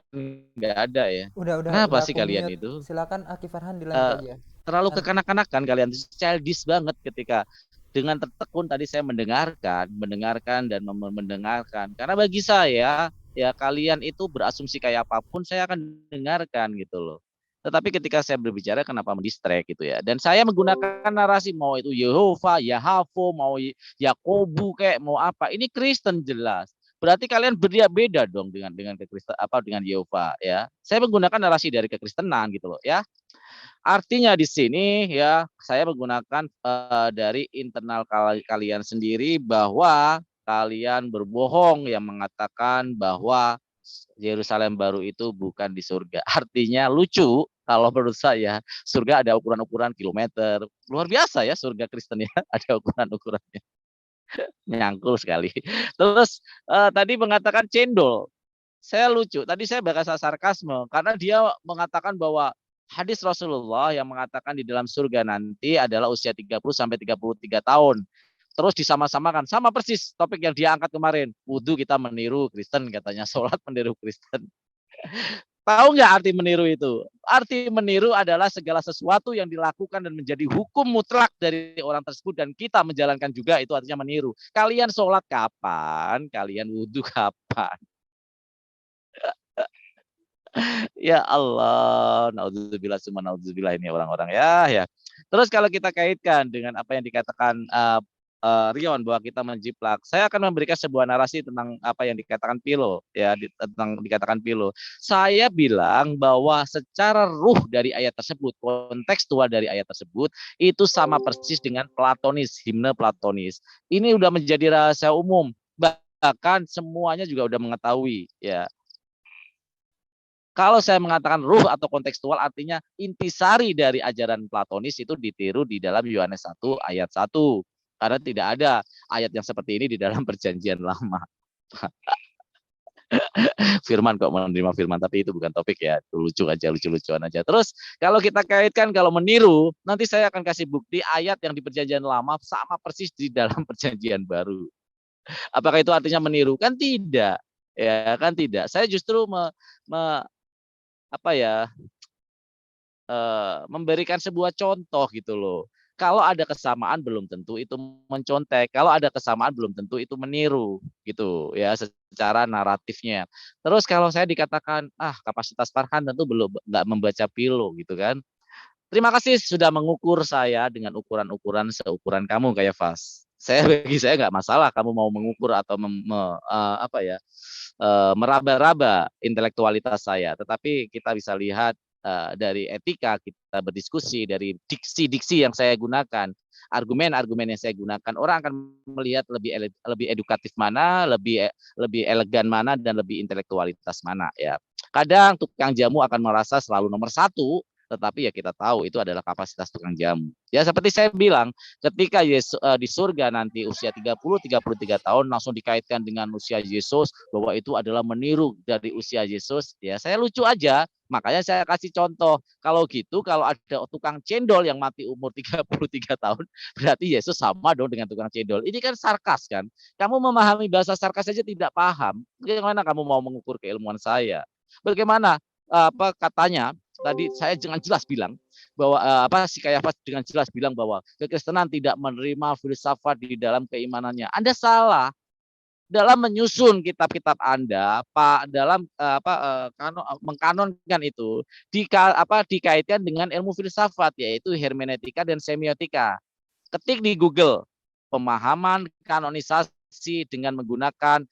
nggak ada ya. Udah, Kenapa sih aku kalian mute. itu? Silakan Aki Farhan dilanjut aja. Terlalu kekanak-kanakan kalian, childish banget ketika dengan tertekun tadi saya mendengarkan dan mendengarkan. Karena bagi saya ya kalian itu berasumsi kayak apapun saya akan dengarkan gitu loh. Tetapi ketika saya berbicara kenapa mendistract gitu ya. Dan saya menggunakan narasi mau itu Yehova, Yahavo, mau Yakobu kayak mau apa. Ini Kristen jelas. Berarti kalian beda dong dengan Kristen dengan Yehova ya. Saya menggunakan narasi dari kekristenan gitu loh ya. Artinya di sini ya saya menggunakan dari internal kalian sendiri bahwa kalian berbohong yang mengatakan bahwa Yerusalem baru itu bukan di surga. Artinya lucu kalau menurut saya surga ada ukuran-ukuran kilometer. Luar biasa ya surga Kristen ya, ada ukuran-ukurannya. Nyangkul sekali. Terus tadi mengatakan cendol. Saya lucu. Tadi saya bahasa sarkasme karena dia mengatakan bahwa hadis Rasulullah yang mengatakan di dalam surga nanti adalah usia 30 sampai 33 tahun. Terus disama-samakan sama persis topik yang dia angkat kemarin. Wudhu kita meniru Kristen katanya, sholat meniru Kristen. Tahu nggak arti meniru itu? Arti meniru adalah segala sesuatu yang dilakukan dan menjadi hukum mutlak dari orang tersebut dan kita menjalankan juga, itu artinya meniru. Kalian sholat kapan? Kalian wudhu kapan? Ya Allah, naudzubillah summa naudzubillah ini orang-orang ya. Terus kalau kita kaitkan dengan apa yang dikatakan Rion bahwa kita menjiplak, saya akan memberikan sebuah narasi tentang apa yang dikatakan Pilo ya, tentang dikatakan Pilo. Saya bilang bahwa secara ruh dari ayat tersebut, kontekstual dari ayat tersebut itu sama persis dengan Platonis, himne Platonis. Ini udah menjadi rahasia umum, bahkan semuanya juga udah mengetahui ya. Kalau saya mengatakan ruh atau kontekstual artinya intisari dari ajaran Platonis itu ditiru di dalam Yohanes 1 ayat 1. Karena tidak ada ayat yang seperti ini di dalam perjanjian lama. Firman kok menerima firman, tapi itu bukan topik ya. Lucu-lucuan aja. Terus kalau kita kaitkan kalau meniru, nanti saya akan kasih bukti ayat yang di perjanjian lama sama persis di dalam perjanjian baru. Apakah itu artinya meniru? Kan tidak. Ya, kan tidak. Saya justru memberikan sebuah contoh gitu loh. Kalau ada kesamaan belum tentu itu mencontek. Kalau ada kesamaan belum tentu itu meniru gitu ya secara naratifnya. Terus kalau saya dikatakan kapasitas Farhan tentu belum nggak membaca Pilo gitu kan. Terima kasih sudah mengukur saya dengan ukuran-ukuran seukuran kamu kayak Fas. Bagi saya nggak masalah kamu mau mengukur atau meraba-raba intelektualitas saya. Tetapi kita bisa lihat dari etika kita berdiskusi, dari diksi-diksi yang saya gunakan, argumen-argumen yang saya gunakan, orang akan melihat lebih edukatif mana, lebih elegan mana, dan lebih intelektualitas mana ya. Kadang tukang jamu akan merasa selalu nomor satu tetapi ya kita tahu itu adalah kapasitas tukang jamu. Ya seperti saya bilang, ketika Yesus di surga nanti usia 33 tahun langsung dikaitkan dengan usia Yesus, bahwa itu adalah meniru dari usia Yesus, ya saya lucu aja. Makanya saya kasih contoh, kalau gitu kalau ada tukang cendol yang mati umur 33 tahun, berarti Yesus sama dong dengan tukang cendol. Ini kan sarkas kan? Kamu memahami bahasa sarkas saja tidak paham. Bagaimana kamu mau mengukur keilmuan saya? Bagaimana katanya tadi saya dengan jelas bilang bahwa si Kayafas dengan jelas bilang bahwa kekristenan tidak menerima filsafat di dalam keimanannya. Anda salah. Dalam menyusun kitab-kitab Anda, Pak, dalam mengkanonkan itu dikaitkan dengan ilmu filsafat, yaitu hermeneutika dan semiotika. Ketik di Google pemahaman kanonisasi dengan menggunakan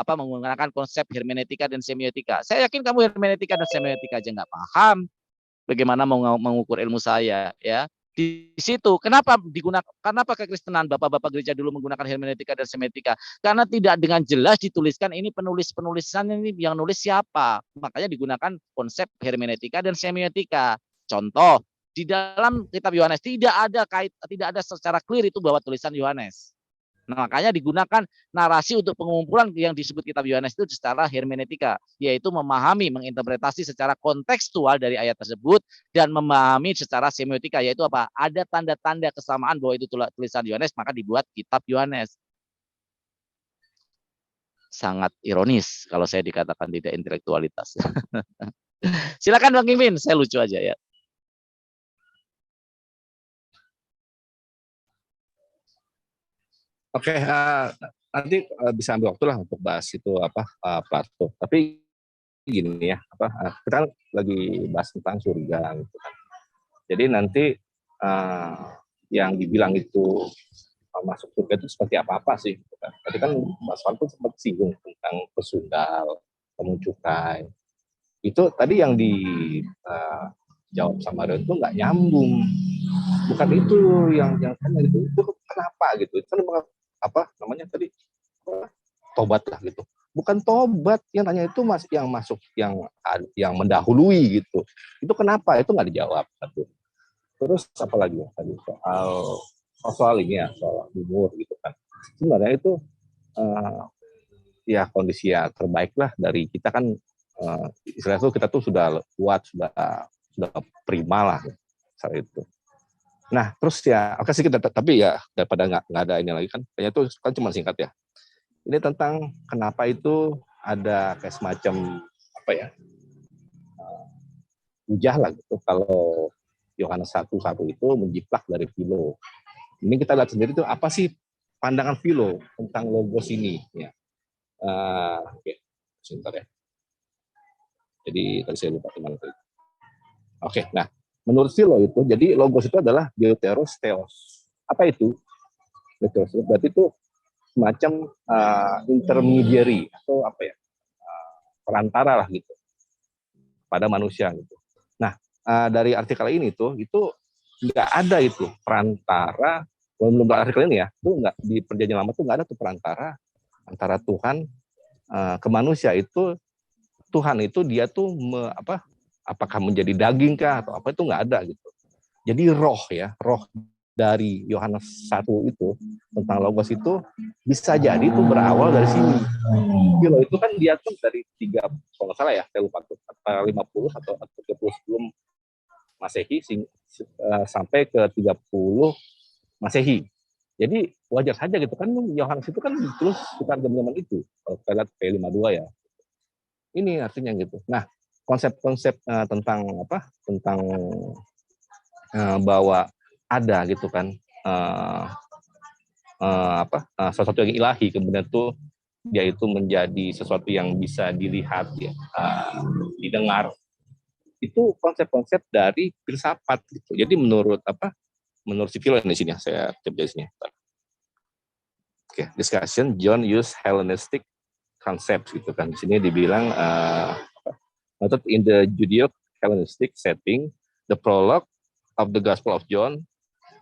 menggunakan konsep hermeneutika dan semiotika. Saya yakin kamu hermeneutika dan semiotika aja nggak paham, bagaimana mau mengukur ilmu saya, ya. Di situ kenapa kekristenan bapak-bapak gereja dulu menggunakan hermeneutika dan semiotika? Karena tidak dengan jelas dituliskan ini penulisan ini yang nulis siapa. Makanya digunakan konsep hermeneutika dan semiotika. Contoh, di dalam kitab Yohanes tidak ada secara clear itu bahwa tulisan Yohanes. Nah, makanya digunakan narasi untuk pengumpulan yang disebut kitab Yohanes itu secara hermeneutika, yaitu memahami, menginterpretasi secara kontekstual dari ayat tersebut dan memahami secara semiotika, yaitu apa? Ada tanda-tanda kesamaan bahwa itu tulisan Yohanes, maka dibuat kitab Yohanes. Sangat ironis kalau saya dikatakan tidak intelektualitas. Silakan Bang Kimin, saya lucu aja ya. Oke, nanti bisa ambil waktu lah untuk bahas itu Plato. Tapi gini ya, kita kan lagi bahas tentang surga gitu kan. Jadi nanti yang dibilang itu masuk surga itu seperti apa sih? Gitu kan. Tadi kan Mas Falco sempat singgung tentang pesundal, pemuncukai. Itu tadi yang dijawab sama Rion itu nggak nyambung. Bukan itu yang tanya itu kenapa gitu? Itu kan tadi tobat lah gitu. Bukan tobat, yang tanya itu yang masuk yang mendahului gitu. Itu kenapa? Itu nggak dijawab. Terus apa lagi tadi soal ini ya, soal umur gitu kan. Sebenarnya itu ya kondisi ya terbaik lah dari kita kan istilahnya kita tuh sudah kuat, sudah prima lah saat itu. Nah, terus ya, oke sih tapi ya daripada nggak ada ini lagi kan, kayaknya itu kan cuma singkat ya. Ini tentang kenapa itu ada kayak semacam hujah lah gitu kalau Yohanes 1:1 itu menjiplak dari Philo. Ini kita lihat sendiri tuh apa sih pandangan Philo tentang logos ini ya. Oke, sebentar ya. Jadi tadi saya lupa teman. Oke, nah menurut Philo itu, jadi logos itu adalah deuteros theos. Apa itu? Deuteros berarti itu semacam intermediary atau perantara lah gitu pada manusia gitu. Nah, dari artikel ini itu nggak ada itu perantara, belum artikel ini ya, itu nggak di perjanjian lama tuh nggak ada tuh perantara antara Tuhan ke manusia. Itu Tuhan itu dia tuh apakah menjadi daging kah atau apa, itu nggak ada gitu. Jadi roh dari Yohanes 1 itu tentang logos itu bisa jadi itu berawal dari sini. Philo itu kan dia tuh dari 3, kalau nggak salah ya, saya lupa tuh 50 atau 30 sebelum Masehi sampai ke 30 Masehi. Jadi wajar saja gitu kan, Yohanes itu kan ditulis sekitar zaman itu. Kalau kita lihat P52 ya. Ini artinya gitu. Nah, konsep-konsep tentang bahwa ada gitu kan sesuatu yang ilahi, kemudian tuh dia itu menjadi sesuatu yang bisa dilihat ya, didengar, itu konsep-konsep dari filsafat gitu. Jadi menurut si Philo di sini saya cek di sini. Oke, discussion John use Hellenistic concepts gitu kan. Di sini dibilang method in the Judeo-Hellenistic setting, the prologue of the Gospel of John,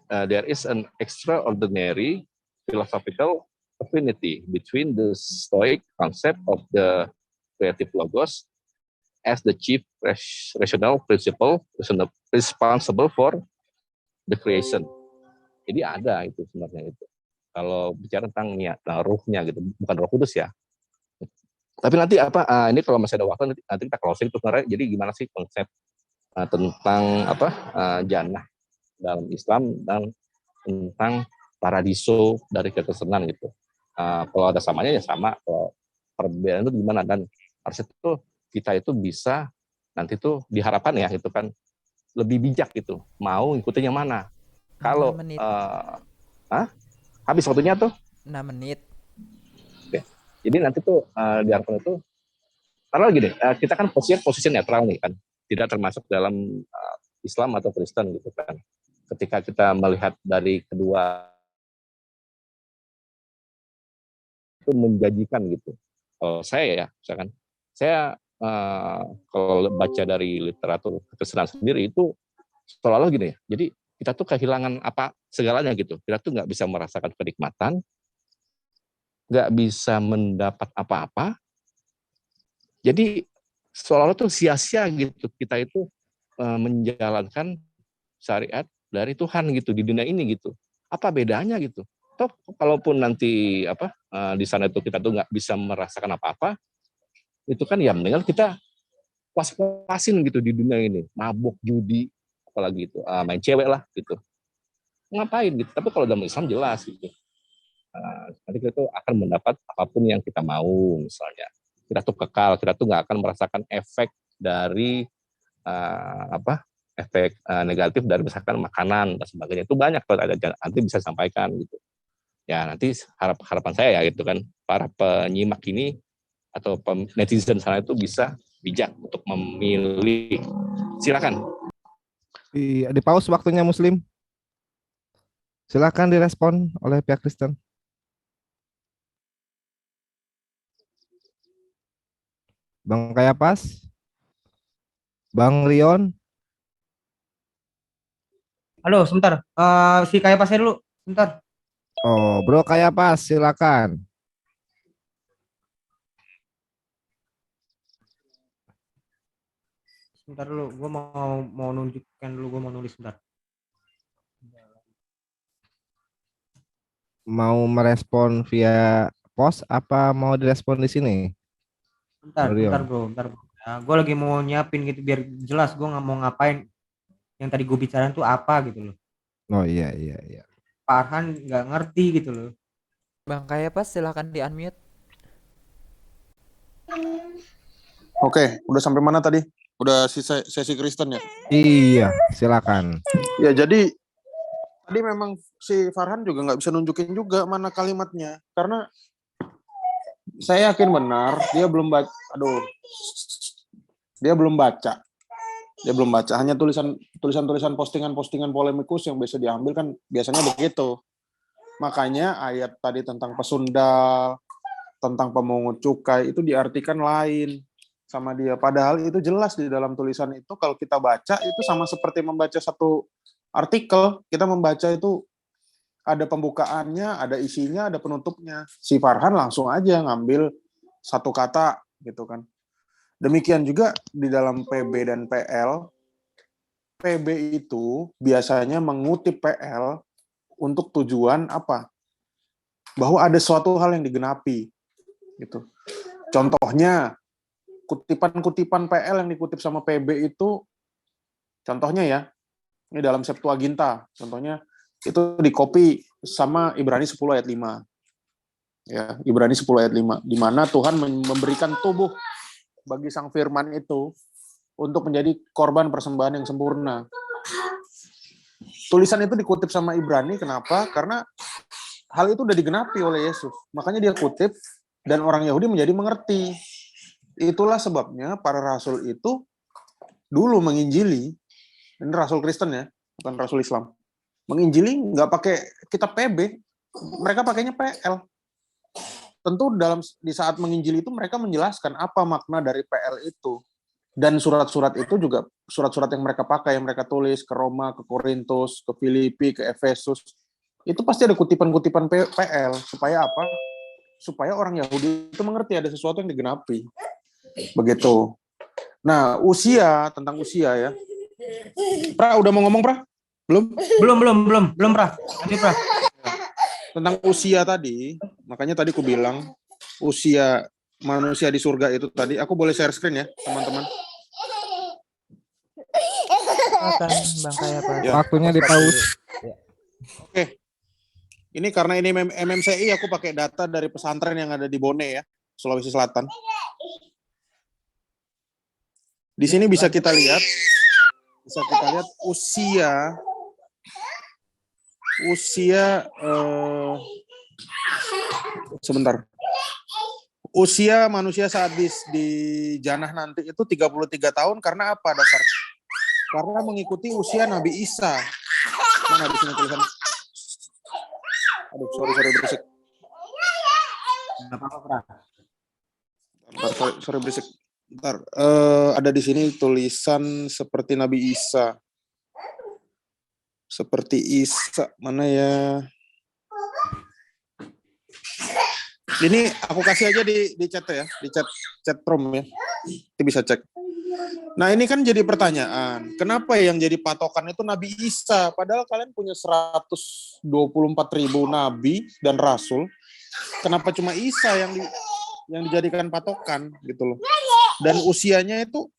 there is an extraordinary philosophical affinity between the Stoic concept of the creative logos as the chief rational principle responsible for the creation. Jadi ada itu sebenarnya itu. Kalau bicara tentang niat, ruhnya gitu, bukan Roh Kudus ya. Tapi nanti ini kalau masih ada waktu nanti kita closing tuh sebenarnya. Jadi gimana sih konsep tentang jannah dalam Islam dan tentang paradiso dari kekristenan gitu. Kalau ada samanya ya sama, kalau perbedaan itu gimana, dan harusnya tuh kita itu bisa nanti tuh diharapkan ya gitu kan lebih bijak gitu, mau ngikutin yang mana. Kalau 6 menit. habis waktunya tuh 6 menit. jadi nanti tuh diharapkan itu karena gini, kita kan posisi netral nih kan, tidak termasuk dalam Islam atau Kristen gitu kan. Ketika kita melihat dari kedua itu menjanjikan gitu. Kalau saya ya, misalkan saya kalau baca dari literatur kekristenan sendiri itu seolah-olah gini ya. Jadi kita tuh kehilangan apa segalanya gitu. Kita tuh nggak bisa merasakan kenikmatan, nggak bisa mendapat apa-apa. Jadi seolah-olah tuh sia-sia gitu kita itu menjalankan syariat dari Tuhan gitu di dunia ini gitu. Apa bedanya gitu? Toh kalaupun nanti di sana itu kita tuh nggak bisa merasakan apa-apa, itu kan ya mendingan kita puas-puasin gitu di dunia ini, mabuk, judi, apalagi itu main cewek lah gitu. Ngapain gitu? Tapi kalau dalam Islam jelas gitu. Nanti kita tuh akan mendapat apapun yang kita mau misalnya. Kita tuh kekal, kita tuh nggak akan merasakan efek dari efek negatif dari misalkan makanan dan sebagainya. Itu banyak kalau ada nanti bisa sampaikan gitu. Ya nanti harapan saya ya gitu kan, para penyimak ini atau netizen sana itu bisa bijak untuk memilih. Silakan. Di pause waktunya Muslim. Silakan direspon oleh pihak Kristen. Bang Kayapas, Bang Rion. Halo, sebentar. Si kayak pasnya dulu, sebentar. Oh, Bro Kayapas, silakan. Sebentar dulu, gue mau nunjukkan dulu, gue mau nulis sebentar. Mau merespon via pos apa mau direspon di sini? Bentar Rion. bro. Nah, gue lagi mau nyiapin gitu biar jelas gue nggak mau ngapain. Yang tadi gue bicarain tuh apa gitu loh. Oh iya. Pak Arhan nggak ngerti gitu loh. Bang Kayapas silakan di unmute. Oke, udah sampai mana tadi? Udah sesi Kristen ya? Iya, silakan. Ya jadi tadi memang si Farhan juga nggak bisa nunjukin juga mana kalimatnya karena saya yakin benar dia belum baca. Dia belum baca. Hanya tulisan postingan polemikus yang bisa diambil kan biasanya begitu. Makanya ayat tadi tentang pesundal, tentang pemungut cukai itu diartikan lain sama dia. Padahal itu jelas di dalam tulisan itu kalau kita baca itu sama seperti membaca satu artikel. Kita membaca itu ada pembukaannya, ada isinya, ada penutupnya. Si Farhan langsung aja ngambil satu kata gitu kan. Demikian juga di dalam PB dan PL. PB itu biasanya mengutip PL untuk tujuan apa? Bahwa ada suatu hal yang digenapi gitu. Contohnya kutipan-kutipan PL yang dikutip sama PB itu contohnya ya, ini dalam Septuaginta, contohnya itu dikopi sama Ibrani 10 ayat 5. Ya, Ibrani 10 ayat 5, di mana Tuhan memberikan tubuh bagi sang firman itu untuk menjadi korban persembahan yang sempurna. Tulisan itu dikutip sama Ibrani, kenapa? Karena hal itu udah digenapi oleh Yesus. Makanya dia kutip dan orang Yahudi menjadi mengerti. Itulah sebabnya para rasul itu dulu menginjili, ini rasul Kristen ya, bukan rasul Islam. Menginjili nggak pakai kitab PB, mereka pakainya PL. Tentu di saat menginjili itu mereka menjelaskan apa makna dari PL itu. Dan surat-surat itu juga surat-surat yang mereka pakai, yang mereka tulis ke Roma, ke Korintus, ke Filipi, ke Efesus. Itu pasti ada kutipan-kutipan PL. Supaya apa? Supaya orang Yahudi itu mengerti ada sesuatu yang digenapi. Begitu. Nah, tentang usia ya. Pra, udah mau ngomong, Pra? Belum? Belum, Pra. Nanti, Pra. Tentang usia tadi, makanya tadi aku bilang usia manusia di surga itu tadi, aku boleh share screen ya, teman-teman. Silakan Bang Kaya Pak. Ya, Waktunya aku di start pause. dulu. Oke. Ini karena ini MMCI, aku pakai data dari pesantren yang ada di Bone ya, Sulawesi Selatan. Di sini bisa kita lihat usia sebentar. Usia manusia saat di janah nanti itu 33 tahun karena apa dasarnya? Karena mengikuti usia Nabi Isa. Mana di sini tulisan? Aduh, sorry berisik. Enggak apa-apa, Pra. Bentar, sorry berisik. Bentar, ada di sini tulisan seperti Nabi Isa. Seperti Isa, mana ya? Ini aku kasih aja di chat ya, di chat room ya. Nanti bisa cek. Nah, ini kan jadi pertanyaan. Kenapa yang jadi patokan itu Nabi Isa? Padahal kalian punya 124.000 nabi dan rasul. Kenapa cuma Isa yang dijadikan patokan gitu loh. Dan usianya itu,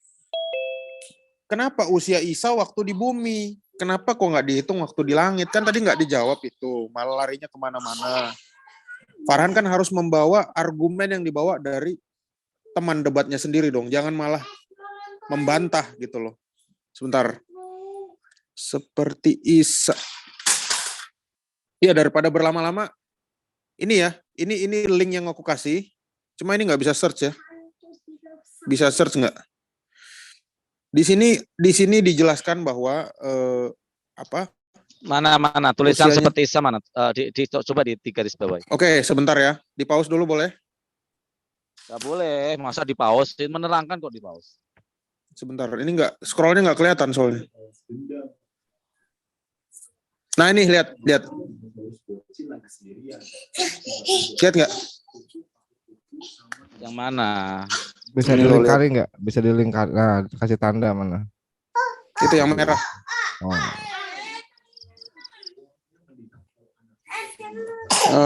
kenapa usia Isa waktu di bumi? Kenapa kok nggak dihitung waktu di langit? Kan tadi nggak dijawab itu, malah larinya kemana-mana. Farhan kan harus membawa argumen yang dibawa dari teman debatnya sendiri dong. Jangan malah membantah gitu loh. Sebentar. Seperti Isa. Iya, daripada berlama-lama. Ini ya, ini link yang aku kasih. Cuma ini nggak bisa search ya. Bisa search nggak? Di sini dijelaskan bahwa Mana tulisan usianya. seperti Isa mana? Coba di garis bawah. Oke, sebentar ya. Di pause dulu boleh? Gak boleh, masa di pause? Menerangkan kok di pause. Sebentar, ini scrollnya nggak kelihatan soalnya. Nah ini lihat. Lihat nggak? Yang mana? Bisa Ini lo dilingkari nggak? Bisa dilingkari. Nah, kasih tanda mana? Itu yang merah. Oh.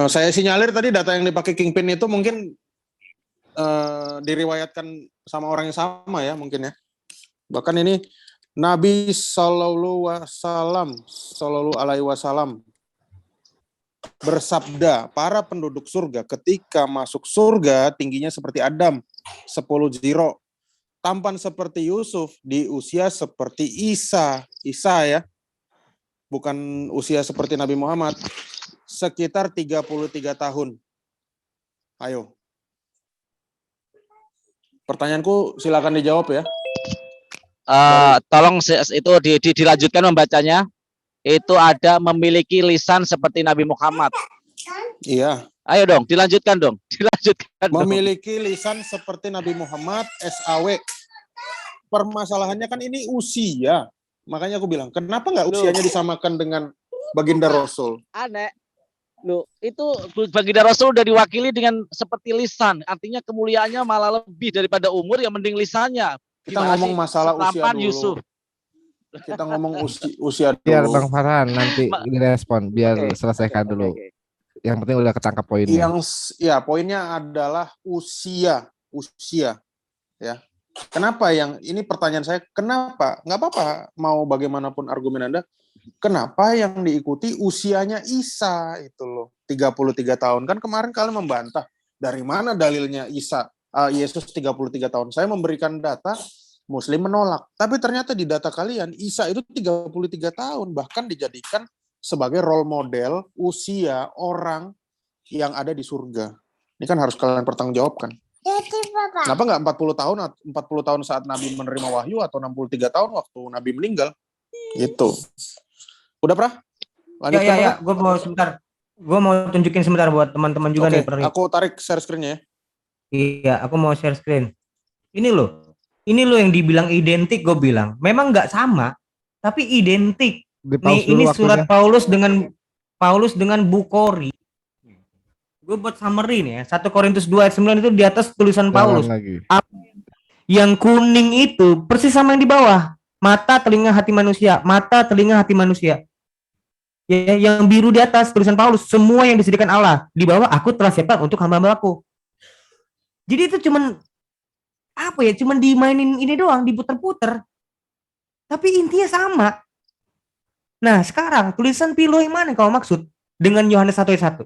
Saya sinyalir tadi data yang dipakai Kingpin itu mungkin diriwayatkan sama orang yang sama ya mungkin ya. Bahkan ini Nabi Sallallahu Alaihi Wasallam bersabda, para penduduk surga ketika masuk surga tingginya seperti Adam 10 ziro, tampan seperti Yusuf, di usia seperti Isa ya, bukan usia seperti Nabi Muhammad, sekitar 33 tahun. Ayo. Pertanyaanku silakan dijawab ya. Tolong itu dilanjutkan membacanya. Itu ada memiliki lisan seperti Nabi Muhammad. Iya. Ayo dong, dilanjutkan dong. Memiliki lisan seperti Nabi Muhammad, SAW. Permasalahannya kan ini usia. Makanya aku bilang, kenapa nggak usianya disamakan dengan baginda Rasul? Aneh. Loh, itu baginda Rasul udah diwakili dengan seperti lisan. Artinya kemuliaannya malah lebih daripada umur, yang mending lisannya. Kita ngomong masalah usia dulu. Yusuf. Kita ngomong usia dulu. Biar Bang Farhan nanti direspon, biar selesaikan dulu. Yang penting udah ketangkap poinnya. Poinnya adalah usia ya. Kenapa ini pertanyaan saya, kenapa? Nggak apa-apa, mau bagaimanapun argumen Anda, kenapa yang diikuti usianya Isa itu loh, 33 tahun. Kan kemarin kalian membantah, dari mana dalilnya Yesus 33 tahun. Saya memberikan data, Muslim menolak. Tapi ternyata di data kalian, Isa itu 33 tahun, bahkan dijadikan sebagai role model usia orang yang ada di surga. Ini kan harus kalian pertanggungjawabkan. Kenapa nggak 40 tahun saat Nabi menerima wahyu, atau 63 tahun waktu Nabi meninggal? Gitu. Udah, Pra? Lanjutkan, Ya, gue mau sebentar. Gue mau tunjukin sebentar buat teman-teman juga nih. Aku tarik share screen-nya ya. Iya, aku mau share screen. Ini loh yang dibilang identik, gue bilang. Memang nggak sama, tapi identik. Nih, ini surat Paulus dengan Bukhari. Gue buat summary nih ya. 1 Korintus 2 ayat 9 itu di atas tulisan Paulus. Yang kuning itu persis sama yang di bawah. Mata, telinga, hati manusia. Mata, telinga, hati manusia. Ya, yang biru di atas tulisan Paulus, semua yang disediakan Allah. Di bawah, aku telah siapkan untuk hamba-hamba aku. Jadi itu cuman apa ya? Cuman dimainin ini doang, diputer-puter. Tapi intinya sama. Nah, sekarang tulisan Pilo yang mana yang kau maksud dengan Yohanes 1 ayat 1?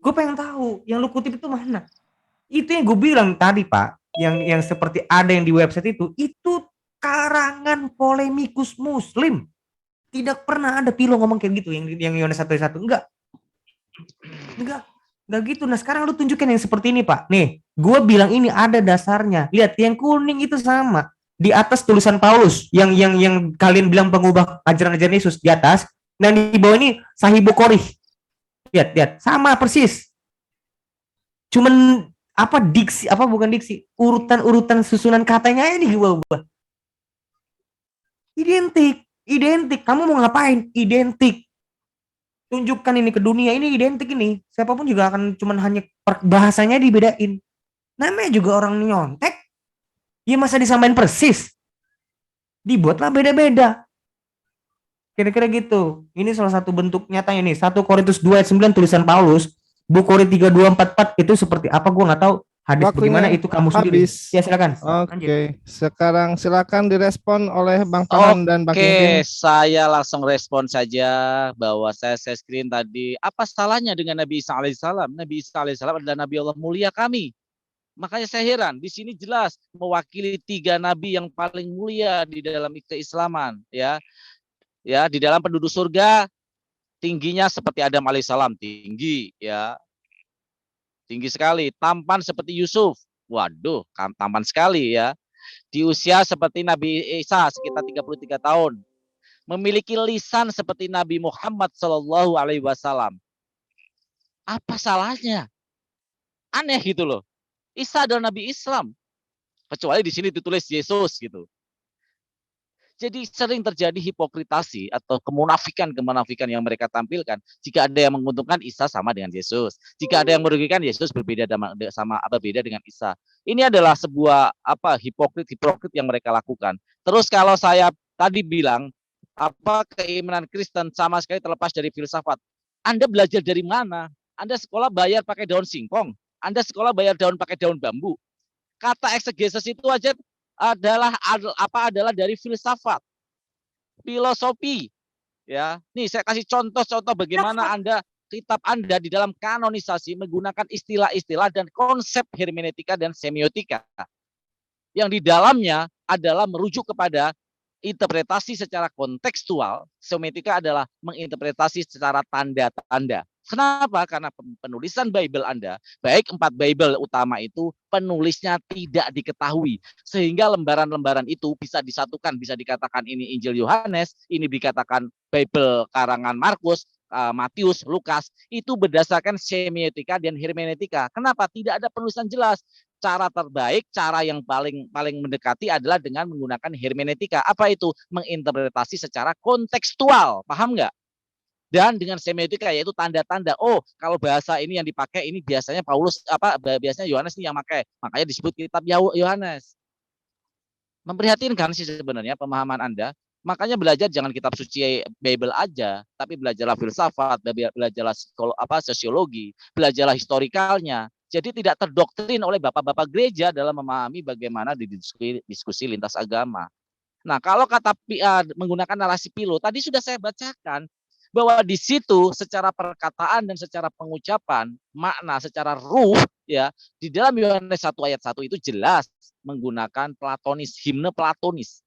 Gue pengen tahu, yang lu kutip itu mana? Itu yang gue bilang tadi, Pak, yang seperti ada yang di website itu karangan polemikus muslim. Tidak pernah ada Pilo ngomong kayak gitu yang Yohanes 1 ayat 1. Enggak gitu. Nah, sekarang lu tunjukin yang seperti ini, Pak. Nih, gue bilang ini ada dasarnya. Lihat, yang kuning itu sama. Di atas tulisan Paulus yang kalian bilang pengubah ajaran-ajaran Yesus di atas. Nah, di bawah ini Sahih Bukhari. Lihat, sama persis. Cuman apa diksi, apa bukan diksi, urutan susunan katanya ini diubah. Identik. Kamu mau ngapain? Identik. Tunjukkan ini ke dunia, ini identik ini. Siapapun juga akan cuman hanya bahasanya dibedain. Namanya juga orang nyontek. Ya masa disamain persis? Dibuatlah beda-beda. Kira-kira gitu. Ini salah satu bentuk nyatanya nih. 1 Korintus 2 ayat 9 tulisan Paulus. Bukhari 3244 itu seperti apa gue nggak tahu. Hadis Waktunya bagaimana itu kamu sendiri. habis. Ya silakan. Oke, sekarang silakan direspon oleh Bang Paman dan Bang Kingpin. Oke, saya langsung respon saja bahwa saya screen tadi. Apa salahnya dengan Nabi Isa alaihissalam? Nabi Isa alaihissalam adalah Nabi Allah mulia kami. Makanya saya heran, di sini jelas mewakili 3 nabi yang paling mulia di dalam keislaman, ya. Ya, di dalam penduduk surga tingginya seperti Adam alaihissalam, tinggi, ya. Tinggi sekali, tampan seperti Yusuf. Waduh, tampan sekali ya. Di usia seperti Nabi Isa sekitar 33 tahun. Memiliki lisan seperti Nabi Muhammad Shallallahu alaihi wasallam. Apa salahnya? Aneh gitu loh. Isa adalah Nabi Islam. Kecuali di sini ditulis Yesus gitu. Jadi sering terjadi hipokritasi atau kemunafikan yang mereka tampilkan. Jika ada yang menguntungkan, Isa sama dengan Yesus. Jika ada yang merugikan, Yesus berbeda dengan Isa. Ini adalah sebuah hipokrit yang mereka lakukan. Terus kalau saya tadi bilang keimanan Kristen sama sekali terlepas dari filsafat. Anda belajar dari mana? Anda sekolah bayar pakai daun singkong. Anda sekolah bayar pakai daun bambu. Kata eksegesis itu aja adalah dari filsafat, filosofi, ya. Nih saya kasih contoh bagaimana kitab Anda di dalam kanonisasi menggunakan istilah-istilah dan konsep hermeneutika dan semiotika yang di dalamnya adalah merujuk kepada interpretasi secara kontekstual. Semiotika adalah menginterpretasi secara tanda-tanda. Kenapa? Karena penulisan Bible Anda, baik 4 Bible utama itu, penulisnya tidak diketahui. Sehingga lembaran-lembaran itu bisa disatukan, bisa dikatakan ini Injil Yohanes, ini dikatakan Bible karangan Markus, Matius, Lukas, itu berdasarkan semiotika dan hermeneutika. Kenapa? Tidak ada penulisan jelas. Cara terbaik, cara yang paling mendekati adalah dengan menggunakan hermeneutika. Apa itu? Menginterpretasi secara kontekstual. Paham nggak? Dan dengan semiotika yaitu tanda-tanda. Oh, kalau bahasa ini yang dipakai ini biasanya biasanya Yohanes ini yang pakai. Makanya disebut kitab Yohanes. Memprihatinkan sih sebenarnya pemahaman Anda. Makanya belajar jangan kitab suci Bible aja, tapi belajarlah filsafat, belajarlah sosiologi, belajarlah historikalnya. Jadi tidak terdoktrin oleh bapak-bapak gereja dalam memahami bagaimana diskusi lintas agama. Nah, kalau kata menggunakan narasi Pilo, tadi sudah saya bacakan bahwa di situ secara perkataan dan secara pengucapan, makna secara ruh, ya, di dalam Yohanes 1 ayat 1 itu jelas menggunakan platonis, himne platonis.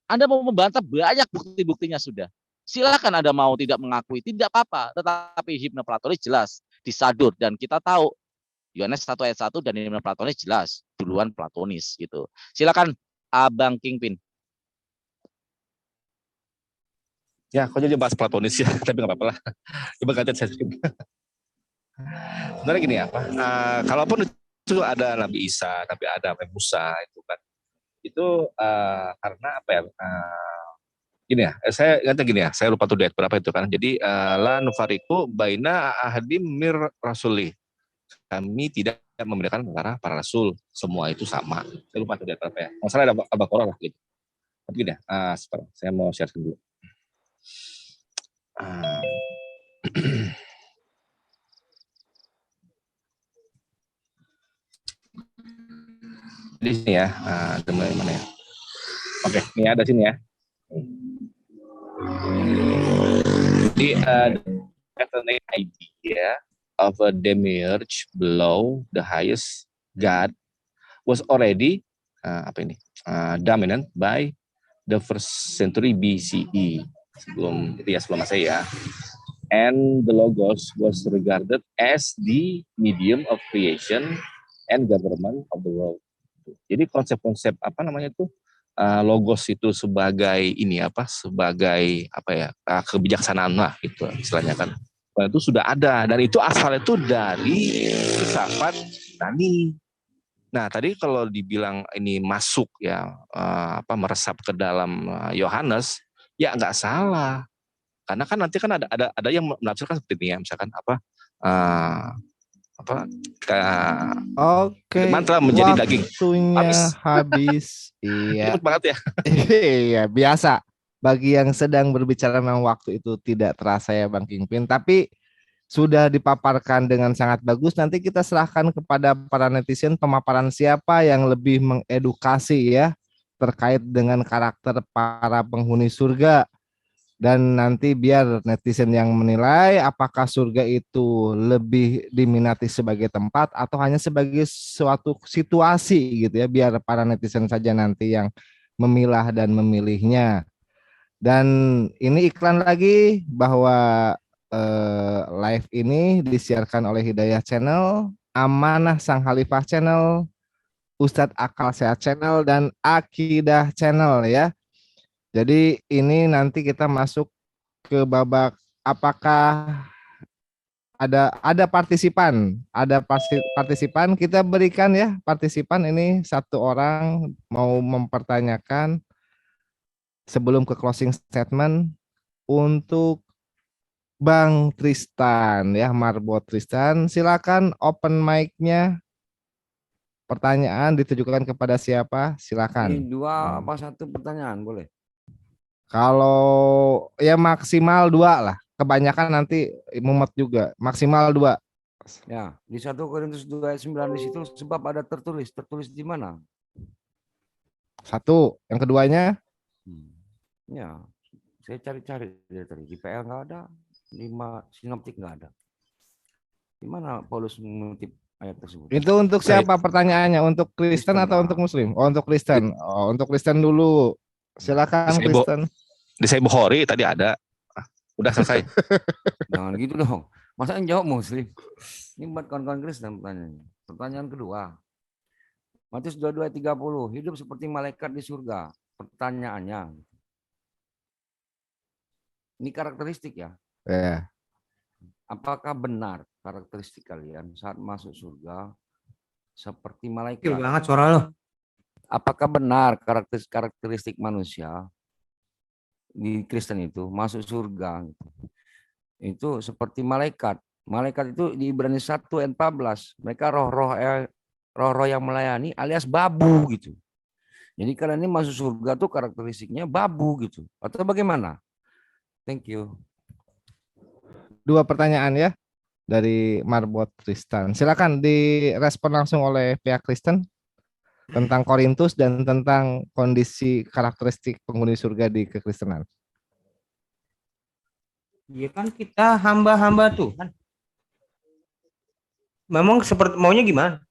Anda mau membantah banyak bukti-buktinya sudah. Silakan Anda mau tidak mengakui, tidak apa-apa. Tetapi himne platonis jelas disadur dan kita tahu Yohanes 1 ayat 1 dan himne platonis jelas duluan platonis gitu. Silakan Abang Kingpin. Ya, kok jadi bahas platonis ya, tapi nggak apa-apa lah. Coba gantian saya. Sebenarnya gini ya, kalaupun itu ada Nabi Isa, tapi ada Nabi Musa itu kan, itu karena apa ya? Gini ya, saya ingatnya gini ya, saya lupa tuh ayat berapa itu kan. Jadi la nufariqu baina ahadim mir rasuli. Kami tidak membedakan antara para rasul, semua itu sama. Saya lupa tadi apa ya. Masalah ada Al-Baqarah lah gitu. Tapi gini, saya mau share dulu. Di sini ya, mana ya? Oke, ini ada sini ya. Jadi ethnic idea of a demiurge below the highest god was already dominant by the first century BCE, sebelum Masehi ya. And the Logos was regarded as the medium of creation and government of the world. Jadi konsep-konsep Logos itu sebagai kebijaksanaan lah gitu istilahnya kan. Itu sudah ada dan itu asalnya itu dari filsafat Yunani. Nah, tadi kalau dibilang ini masuk ya meresap ke dalam Yohanes, ya nggak salah. Karena kan nanti kan ada yang menafsirkan seperti ini ya, misalkan Oke, mantra menjadi daging. Waktunya habis. Iya. Cepet banget ya. Iya, biasa. Bagi yang sedang berbicara memang waktu itu tidak terasa ya Bang Kingpin, tapi sudah dipaparkan dengan sangat bagus. Nanti kita serahkan kepada para netizen pemaparan siapa yang lebih mengedukasi ya terkait dengan karakter para penghuni surga. Dan nanti biar netizen yang menilai apakah surga itu lebih diminati sebagai tempat atau hanya sebagai suatu situasi gitu ya. Biar para netizen saja nanti yang memilah dan memilihnya. Dan ini iklan lagi bahwa live ini disiarkan oleh Hidayah Channel, Amanah Sang Khalifah Channel, Ustadz Akal Sehat Channel, dan Akidah Channel ya. Jadi ini nanti kita masuk ke babak apakah ada partisipan, kita berikan ya partisipan ini satu orang mau mempertanyakan sebelum ke closing statement untuk Bang Tristan ya, Marbot Tristan, silakan open mic-nya. Pertanyaan ditujukan kepada siapa? Silakan. Ini 2 apa 1 pertanyaan boleh? Kalau ya maksimal 2 lah. Kebanyakan nanti mumet juga. Maksimal 2. Ya, di 1 Korintus 2 ayat 9 di situ sebab ada tertulis di mana? 1. Yang keduanya? Ya, saya cari-cari dari tadi. Di PL nggak ada, di sinoptik nggak ada. Di mana Paulus mengutip ayat tersebut? Itu untuk siapa pertanyaannya? Untuk Kristen atau untuk Muslim? Oh, untuk Kristen. Oh, untuk Kristen dulu. Silakan Kristen. Di Sahih Bukhari tadi ada. Udah selesai. Jangan gitu dong. Masa yang jawab Muslim? Ini buat kawan-kawan Kristen pertanyaannya. Pertanyaan kedua. Matius 22 ayat 30. Hidup seperti malaikat di surga. Pertanyaannya. Ini karakteristik ya. Ya. Apakah benar karakteristik kalian saat masuk surga seperti malaikat? Kecil banget suara lo. Apakah benar karakteristik manusia di Kristen itu masuk surga itu seperti malaikat? Malaikat itu di Ibrani 1 ayat 14. Mereka roh-roh yang melayani alias babu gitu. Jadi kalian ini masuk surga tuh karakteristiknya babu gitu. Atau bagaimana? Thank you. 2 pertanyaan ya dari Marbot Tristan. Silakan direspon langsung oleh pihak Kristen tentang Korintus dan tentang kondisi karakteristik penghuni surga di kekristenan. Ya kan kita hamba-hamba Tuhan. Memang seperti maunya gimana?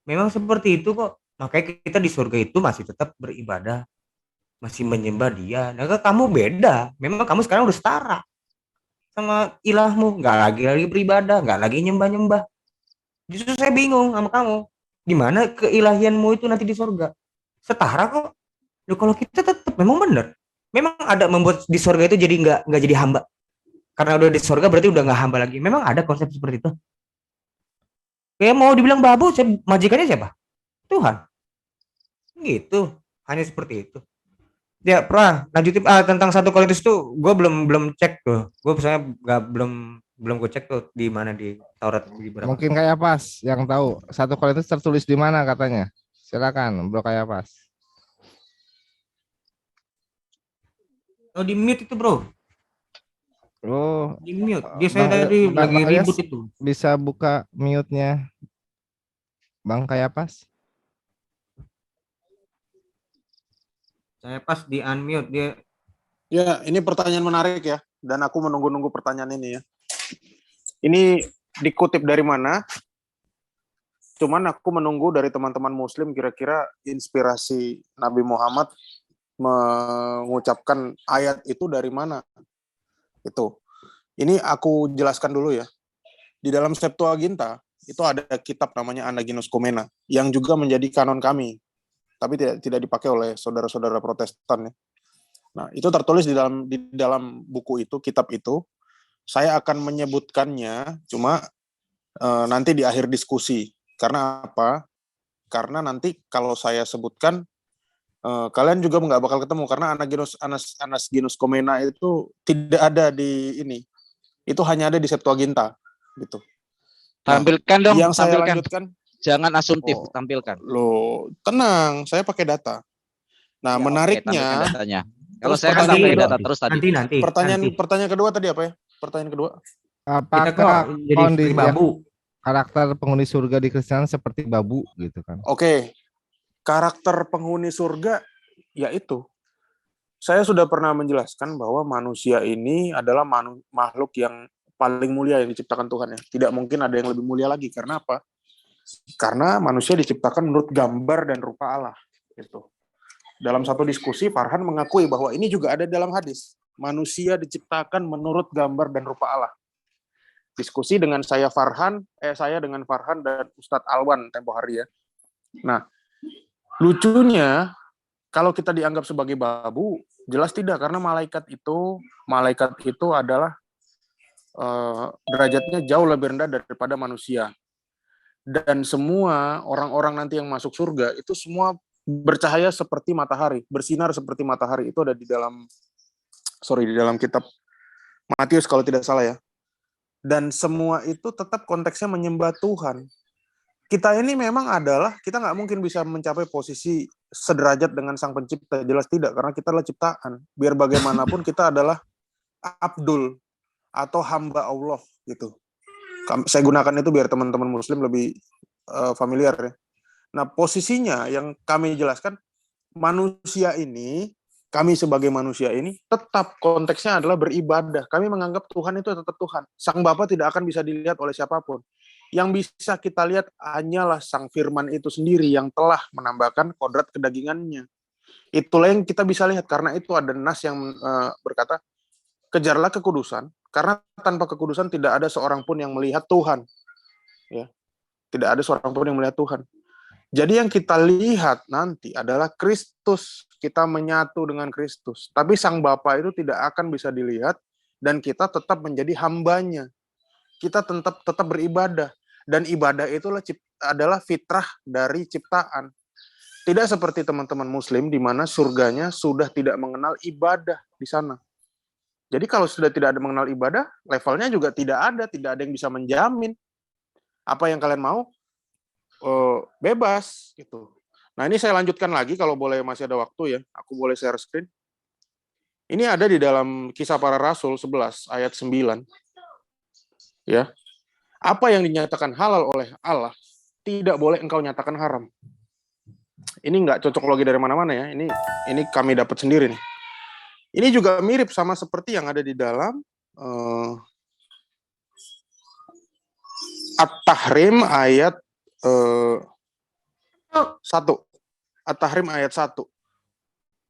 Memang seperti itu kok. Makanya kita di surga itu masih tetap beribadah, masih menyembah Dia. Nah, kamu beda. Memang kamu sekarang udah setara sama ilahmu, nggak lagi beribadah, nggak lagi nyembah-nyembah. Justru saya bingung sama kamu. Gimana keilahianmu itu nanti di surga? Setara kok. Loh, kalau kita tetap memang benar. Memang ada membuat di surga itu jadi nggak jadi hamba. Karena udah di surga berarti udah nggak hamba lagi. Memang ada konsep seperti itu. Kayak mau dibilang babu, majikannya siapa? Tuhan. Gitu. Hanya seperti itu. Ya, lanjutin tentang 1 Korintus itu gue belum cek tuh. Gue misalnya belum Belum gue cek tuh di mana di Taurat di berapa. Mungkin kayak pas yang tahu 1 Korintus tertulis di mana katanya. Silakan Bro kayak pas. Oh di mute itu bro, Oh, di mute. Dia saya Bang, tadi Bang lagi Elias ribut itu. bisa buka mute-nya Bang kayak pas. Saya pas di unmute dia. Ya, ini pertanyaan menarik ya, dan aku menunggu-nunggu pertanyaan ini ya. Ini dikutip dari mana? Cuman aku menunggu dari teman-teman Muslim kira-kira inspirasi Nabi Muhammad mengucapkan ayat itu dari mana. Itu. Ini aku jelaskan dulu ya. Di dalam Septuaginta itu ada kitab namanya Anaginus Komena yang juga menjadi kanon kami, tapi tidak dipakai oleh saudara-saudara Protestan ya. Nah, itu tertulis di dalam buku itu, kitab itu. Saya akan menyebutkannya cuma nanti di akhir diskusi. Karena apa? Karena nanti kalau saya sebutkan kalian juga nggak bakal ketemu karena Anaginus Komena itu tidak ada di ini. Itu hanya ada di Septuaginta gitu. Nah, Tampilkan dong, yang saya tampilkan. lanjutkan. Jangan asumtif, Oh, tampilkan. Loh, tenang, saya pakai data. Nah, Ya, oke, menariknya, tampilkan datanya. Kalau terus saya kan pertanyaan tampilin kedua, data terus tadi. Nanti. pertanyaan kedua tadi apa ya? Pertanyaan kedua. Kita kok Apakah jadi seperti babu? karakter penghuni surga di Kristen seperti babu gitu kan? Oke, karakter penghuni surga yaitu saya sudah pernah menjelaskan bahwa manusia ini adalah makhluk yang paling mulia yang diciptakan Tuhan ya. Tidak mungkin ada yang lebih mulia lagi. Karena apa? Karena manusia diciptakan menurut gambar dan rupa Allah. Gitu. Dalam satu diskusi, Farhan mengakui bahwa ini juga ada dalam hadis. Manusia diciptakan menurut gambar dan rupa Allah. Diskusi dengan saya dengan Farhan dan Ustadz Alwan tempo hari ya. Nah, lucunya kalau kita dianggap sebagai babu, jelas tidak karena malaikat itu adalah derajatnya jauh lebih rendah daripada manusia. Dan semua orang-orang nanti yang masuk surga itu semua bercahaya seperti matahari, bersinar seperti matahari. Itu ada di dalam kitab Matius kalau tidak salah ya. Dan semua itu tetap konteksnya menyembah Tuhan. Kita ini memang kita nggak mungkin bisa mencapai posisi sederajat dengan Sang Pencipta, jelas tidak, karena kita adalah ciptaan. Biar bagaimanapun kita adalah abdul atau hamba Allah gitu. Saya gunakan itu biar teman-teman Muslim lebih familiar ya. Nah, posisinya yang kami jelaskan, kami sebagai manusia ini tetap konteksnya adalah beribadah. Kami menganggap Tuhan itu tetap Tuhan. Sang Bapa tidak akan bisa dilihat oleh siapapun. Yang bisa kita lihat hanyalah Sang Firman itu sendiri yang telah menambahkan kodrat kedagingannya. Itulah yang kita bisa lihat, karena itu ada nas yang berkata, kejarlah kekudusan, karena tanpa kekudusan tidak ada seorang pun yang melihat Tuhan. Ya. Tidak ada seorang pun yang melihat Tuhan. Jadi yang kita lihat nanti adalah Kristus. Kita menyatu dengan Kristus. Tapi Sang Bapa itu tidak akan bisa dilihat dan kita tetap menjadi hambanya. Kita tetap beribadah. Dan ibadah itulah adalah fitrah dari ciptaan. Tidak seperti teman-teman Muslim di mana surganya sudah tidak mengenal ibadah di sana. Jadi kalau sudah tidak ada mengenal ibadah, levelnya juga tidak ada yang bisa menjamin. Apa yang kalian mau, bebas gitu. Nah, ini saya lanjutkan lagi kalau boleh, masih ada waktu ya. Aku boleh share screen. Ini ada di dalam Kisah Para Rasul 11 ayat 9. Ya. Apa yang dinyatakan halal oleh Allah tidak boleh engkau nyatakan haram. Ini nggak cocok logi dari mana-mana ya. Ini kami dapat sendiri nih. Ini juga mirip sama seperti yang ada di dalam At-Tahrim ayat 1. At-Tahrim ayat 1.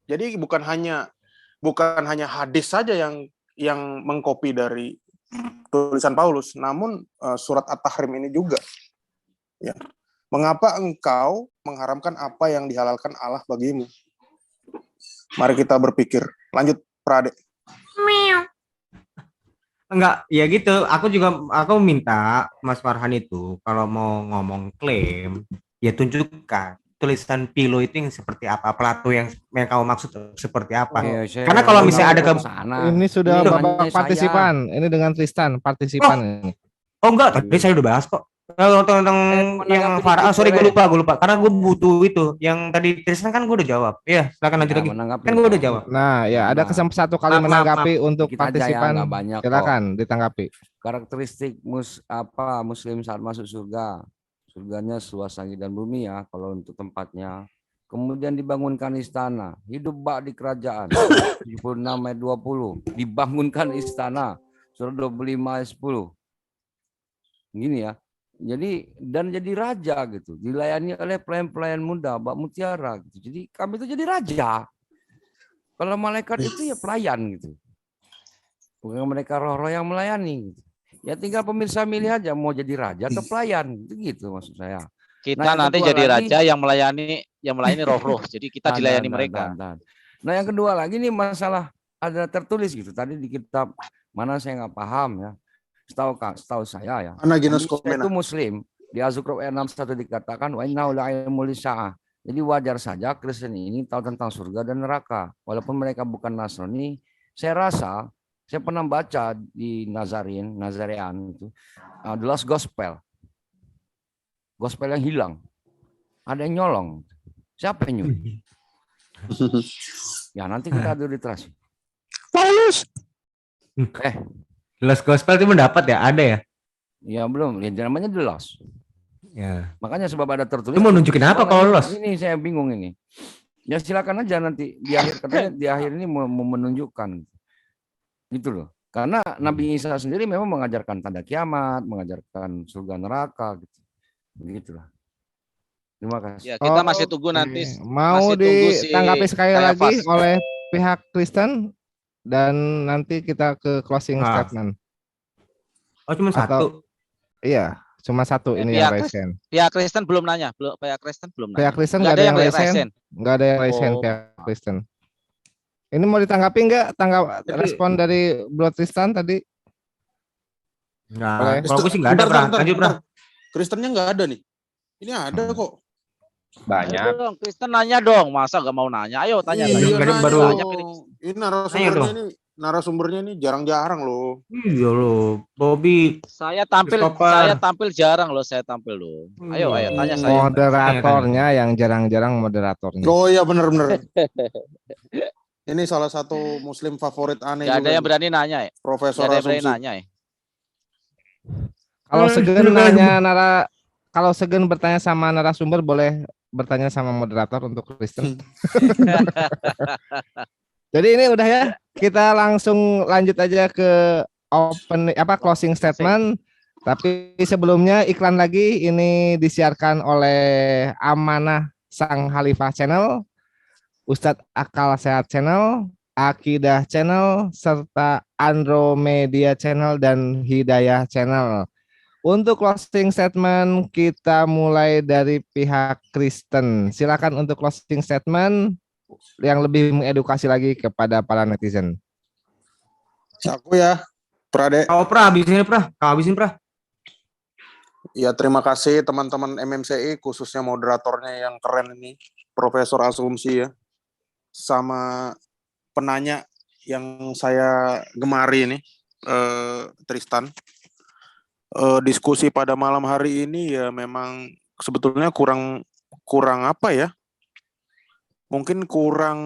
Jadi bukan hanya hadis saja yang mengcopy dari tulisan Paulus, namun surat At-Tahrim ini juga. Ya. Mengapa engkau mengharamkan apa yang dihalalkan Allah bagimu? Mari kita berpikir. Lanjut, Prade. Enggak, ya gitu. Aku minta Mas Farhan itu kalau mau ngomong klaim, ya tunjukkan. tulisan Philo itu yang seperti apa, Plato yang kamu maksud seperti apa. Iya, saya Karena kalau misalnya ada ke sana. Ini sudah Ini babak saya. partisipan. Ini dengan Tristan partisipan ini. Oh enggak, tadi saya udah bahas kok. Kalau tentang yang menanggapi Farah, dikit sorry gue boleh. lupa, karena gue butuh itu. Yang tadi Tristan kan gue udah jawab. Iya, silakan lanjut lagi. Menanggapi Kan gue udah jawab. Nah, ya ada Nah, kesempatan satu kali maaf, menanggapi untuk Dikit aja ya, partisipan. nggak banyak kok. Silakan ditanggapi. Karakteristik Muslim saat masuk surga. Surganya seluas langit dan bumi ya kalau untuk tempatnya. Kemudian dibangunkan istana, hidup bak di kerajaan. 76 ayat 20, dibangunkan istana. Surah 25 ayat 10. Gini ya. Jadi dan jadi raja gitu, dilayani oleh pelayan-pelayan muda, bak mutiara gitu. Jadi kami itu jadi raja. Kalau malaikat itu ya pelayan gitu. Bukan mereka roh-roh yang melayani gitu. Ya tinggal pemirsa milih aja mau jadi raja atau pelayan, gitu maksud saya. Kita yang nanti kedua jadi lagi- raja yang melayani roh-roh. Jadi kita dilayani mereka. Nah yang kedua lagi nih masalah ada tertulis gitu tadi di kitab mana saya nggak paham ya. Setahu saya ya. Ana Ginus Indonesia Komena. itu Muslim di Az-Zukhruf ayat 61 dikatakan wa innahu la'ilmul lisa'ah. Jadi wajar saja Kristen ini tahu tentang surga dan neraka. Walaupun mereka bukan Nasrani, saya rasa saya pernah baca di Nazarean itu The Lost Gospel. Gospel yang hilang. Ada yang nyolong. Siapa yang nyuri? Ya nanti kita adu literasi. Paulus. Lost Gospel itu mendapat ya? Ada ya? Ya belum, ya namanya The Lost. Ya. Makanya sebab ada tertulis. Itu mau nunjukin apa kalau lost? Ini saya bingung ini. Ya silakan aja nanti di akhir katanya di akhir ini mau menunjukkan. Gitu loh. Karena Nabi Isa sendiri memang mengajarkan tanda kiamat, mengajarkan surga neraka gitu. Begitulah. Terima kasih. Ya, kita masih tunggu nanti. Mau masih tunggu ditanggapi sekali Caiaphas. lagi oleh pihak Kristen dan nanti kita ke closing Ah. statement. Oh cuma satu. Iya, cuma satu ini pihak yang raisen. Pihak Kristen belum nanya. Pihak Kristen belum nanya. Pihak Kristen Nggak nggak ada yang raisen. raisen. Nggak ada yang raisen Oh. pihak Kristen. Ini mau ditanggapi nggak respon dari Bro Tristan tadi? Nah, kalau gue sih nggak ada, Pra. Lanjut, Pra. Kristennya nggak ada nih. Ini ada kok. Banyak. Ayo dong, Kristen nanya dong. Masa nggak mau nanya? Ayo tanya. Iya, tanya. nanya Baru- dong. Ini narasumbernya ini jarang-jarang loh. Iya loh, Bobby. Saya tampil jarang loh. Saya tampil loh. Ayo tanya saya. Moderatornya yang jarang-jarang moderatornya. Oh iya benar-benar. Ini salah satu Muslim favorit aneh Gak ada juga yang nih. berani nanya ya. Profesor Gak ada yang berani Asumsi. nanya ya. Kalau kalau Segen bertanya sama narasumber boleh bertanya sama moderator untuk Kristen. Jadi ini udah ya, kita langsung lanjut aja ke closing statement. Tapi sebelumnya iklan lagi, ini disiarkan oleh Amanah Sang Khalifah Channel, Ustadz Akal Sehat Channel, Akidah Channel, serta Andromedia Channel dan Hidayah Channel. Untuk closing statement kita mulai dari pihak Kristen. Silakan untuk closing statement yang lebih mengedukasi lagi kepada para netizen. Aku ya, Prade. Kau Pra, habisin Pra. Ya terima kasih teman-teman MMCI khususnya moderatornya yang keren ini, Profesor Asumsi ya, sama penanya yang saya gemari ini, Tristan. Diskusi pada malam hari ini ya memang sebetulnya kurang apa ya? Mungkin kurang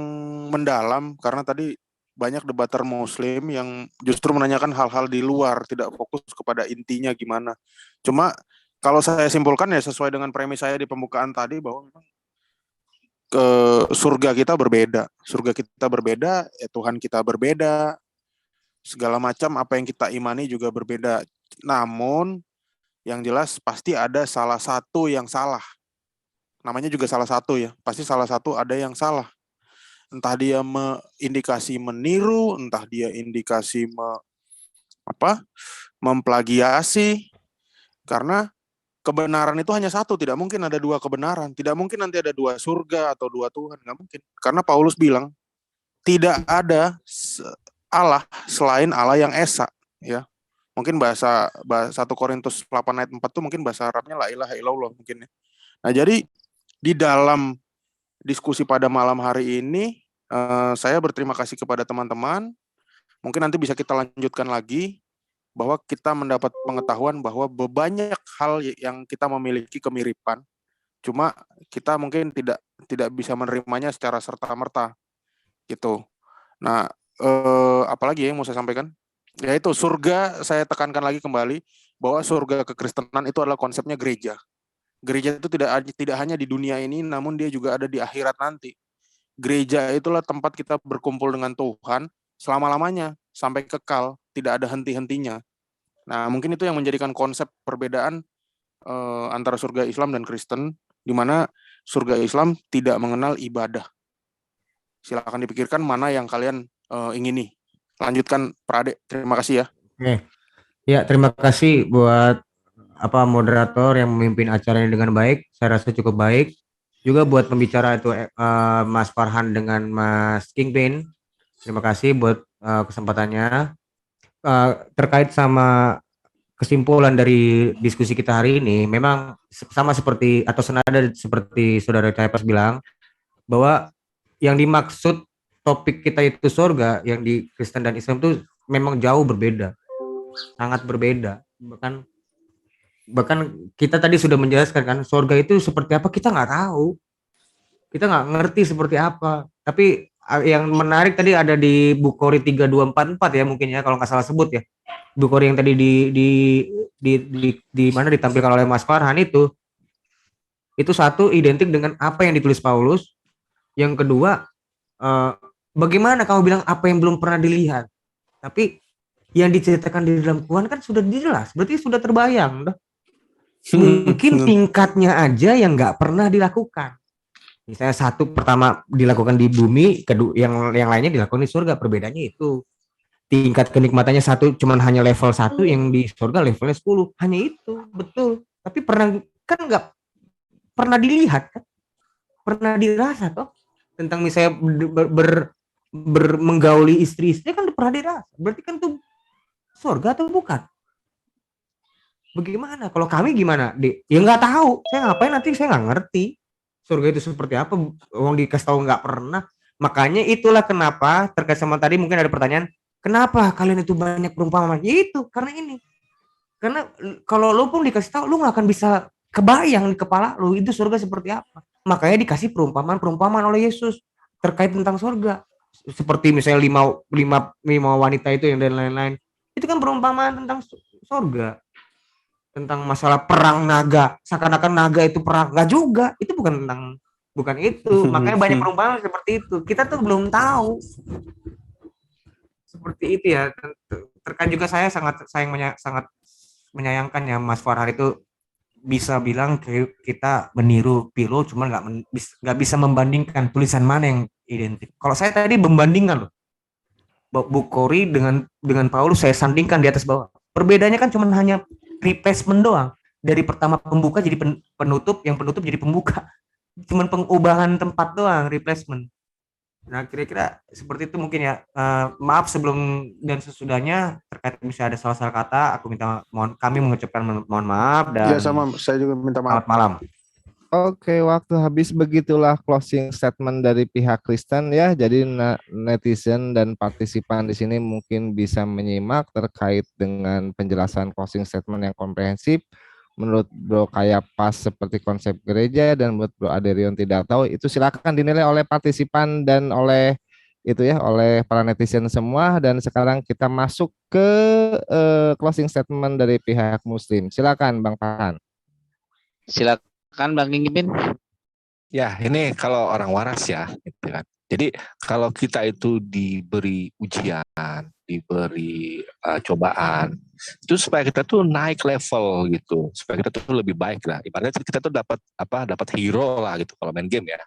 mendalam karena tadi banyak debater Muslim yang justru menanyakan hal-hal di luar, tidak fokus kepada intinya gimana. Cuma kalau saya simpulkan ya sesuai dengan premis saya di pembukaan tadi bahwa memang surga kita berbeda, ya Tuhan kita berbeda, segala macam apa yang kita imani juga berbeda. Namun yang jelas pasti ada salah satu yang salah. Namanya juga salah satu ya. Pasti salah satu ada yang salah. Entah dia indikasi meniru, entah dia indikasi memplagiasi. Karena kebenaran itu hanya satu, tidak mungkin ada dua kebenaran. Tidak mungkin nanti ada dua surga atau dua Tuhan, nggak mungkin. Karena Paulus bilang tidak ada Allah selain Allah yang esa, ya. Mungkin bahasa 1 Korintus 8 ayat 4 itu mungkin bahasa Arabnya la ilaha illallah mungkin ya. Nah, jadi di dalam diskusi pada malam hari ini, saya berterima kasih kepada teman-teman. Mungkin nanti bisa kita lanjutkan lagi, bahwa kita mendapat pengetahuan bahwa banyak hal yang kita memiliki kemiripan, cuma kita mungkin tidak bisa menerimanya secara serta-merta gitu. Nah, apalagi yang mau saya sampaikan? Yaitu surga, saya tekankan lagi kembali bahwa surga kekristenan itu adalah konsepnya gereja. Gereja itu tidak hanya di dunia ini, namun dia juga ada di akhirat nanti. Gereja itulah tempat kita berkumpul dengan Tuhan selama-lamanya sampai kekal, tidak ada henti-hentinya. Nah, mungkin itu yang menjadikan konsep perbedaan antara surga Islam dan Kristen, di mana surga Islam tidak mengenal ibadah. Silakan dipikirkan mana yang kalian ingini. Lanjutkan, Prade. Terima kasih ya. Oke. Ya, terima kasih buat moderator yang memimpin acara ini dengan baik. Saya rasa cukup baik. Juga buat pembicara itu Mas Farhan dengan Mas Kingpin. Terima kasih buat kesempatannya. Terkait sama kesimpulan dari diskusi kita hari ini, memang sama seperti atau senada seperti saudara Caipas bilang, bahwa yang dimaksud topik kita itu surga, yang di Kristen dan Islam itu memang jauh berbeda, sangat berbeda. Bahkan kita tadi sudah menjelaskan kan, surga itu seperti apa kita nggak tahu, kita nggak ngerti seperti apa. Tapi yang menarik tadi ada di Bukhari 3244 ya, mungkin ya kalau nggak salah sebut ya, Bukhari yang tadi di mana ditampilkan oleh Mas Farhan itu satu identik dengan apa yang ditulis Paulus. Yang kedua, bagaimana kamu bilang apa yang belum pernah dilihat, tapi yang diceritakan di dalam Tuhan kan sudah jelas, berarti sudah terbayang. Mungkin tingkatnya aja yang nggak pernah dilakukan. Misalnya satu pertama dilakukan di bumi, kedua yang lainnya dilakukan di surga. Perbedaannya itu tingkat kenikmatannya satu cuman hanya level 1, yang di surga levelnya 10. Hanya itu, betul. Tapi pernah kan nggak pernah dilihat kan? Pernah dirasa toh? Tentang misalnya menggauli istri-istri kan pernah dirasa. Berarti kan tuh surga atau bukan? Bagaimana? Kalau kami gimana? Ya nggak tahu. Saya ngapain nanti, saya nggak ngerti. Surga itu seperti apa? Orang dikasih tahu nggak pernah. Makanya itulah kenapa terkait sama tadi mungkin ada pertanyaan, kenapa kalian itu banyak perumpamaan? Ya itu karena ini. Karena kalau lu pun dikasih tahu, lu nggak akan bisa kebayang di kepala lu itu surga seperti apa. Makanya dikasih perumpamaan oleh Yesus terkait tentang surga. Seperti misalnya lima wanita itu yang dan lain-lain. Itu kan perumpamaan tentang surga. Tentang masalah perang naga, seakan-akan naga itu perang, nggak juga, itu bukan itu. Makanya banyak perumpamaan seperti itu, kita tuh belum tahu seperti itu ya. Terkait juga saya sangat menyayangkan ya Mas Farhan itu bisa bilang kita meniru Pilo, cuman nggak bisa membandingkan tulisan mana yang identik. Kalau saya tadi membandingkan loh, Bukhari dengan Paulus, saya sandingkan di atas bawah. Perbedaannya kan cuma hanya replacement doang, dari pertama pembuka jadi penutup, yang penutup jadi pembuka, cuman pengubahan tempat doang, replacement. Nah kira-kira seperti itu mungkin ya. Maaf sebelum dan sesudahnya terkait bisa ada salah kata, aku kami mengucapkan mohon maaf dan ya sama, saya juga minta maaf. Selamat malam. Oke, waktu habis, begitulah closing statement dari pihak Kristen ya. Jadi netizen dan partisipan di sini mungkin bisa menyimak terkait dengan penjelasan closing statement yang komprehensif. Menurut Bro Caiaphas seperti konsep gereja, dan menurut Bro Aderion tidak tahu. Itu silakan dinilai oleh partisipan dan oleh oleh para netizen semua. Dan sekarang kita masuk ke closing statement dari pihak Muslim. Silakan Bang Farhan. Silakan Bang Kingpin. Ya, ini kalau orang waras ya, gitu kan. Jadi kalau kita itu diberi ujian, diberi cobaan, itu supaya kita tuh naik level gitu, supaya kita tuh lebih baik lah. Ibaratnya kita tuh dapat hero lah gitu kalau main game ya.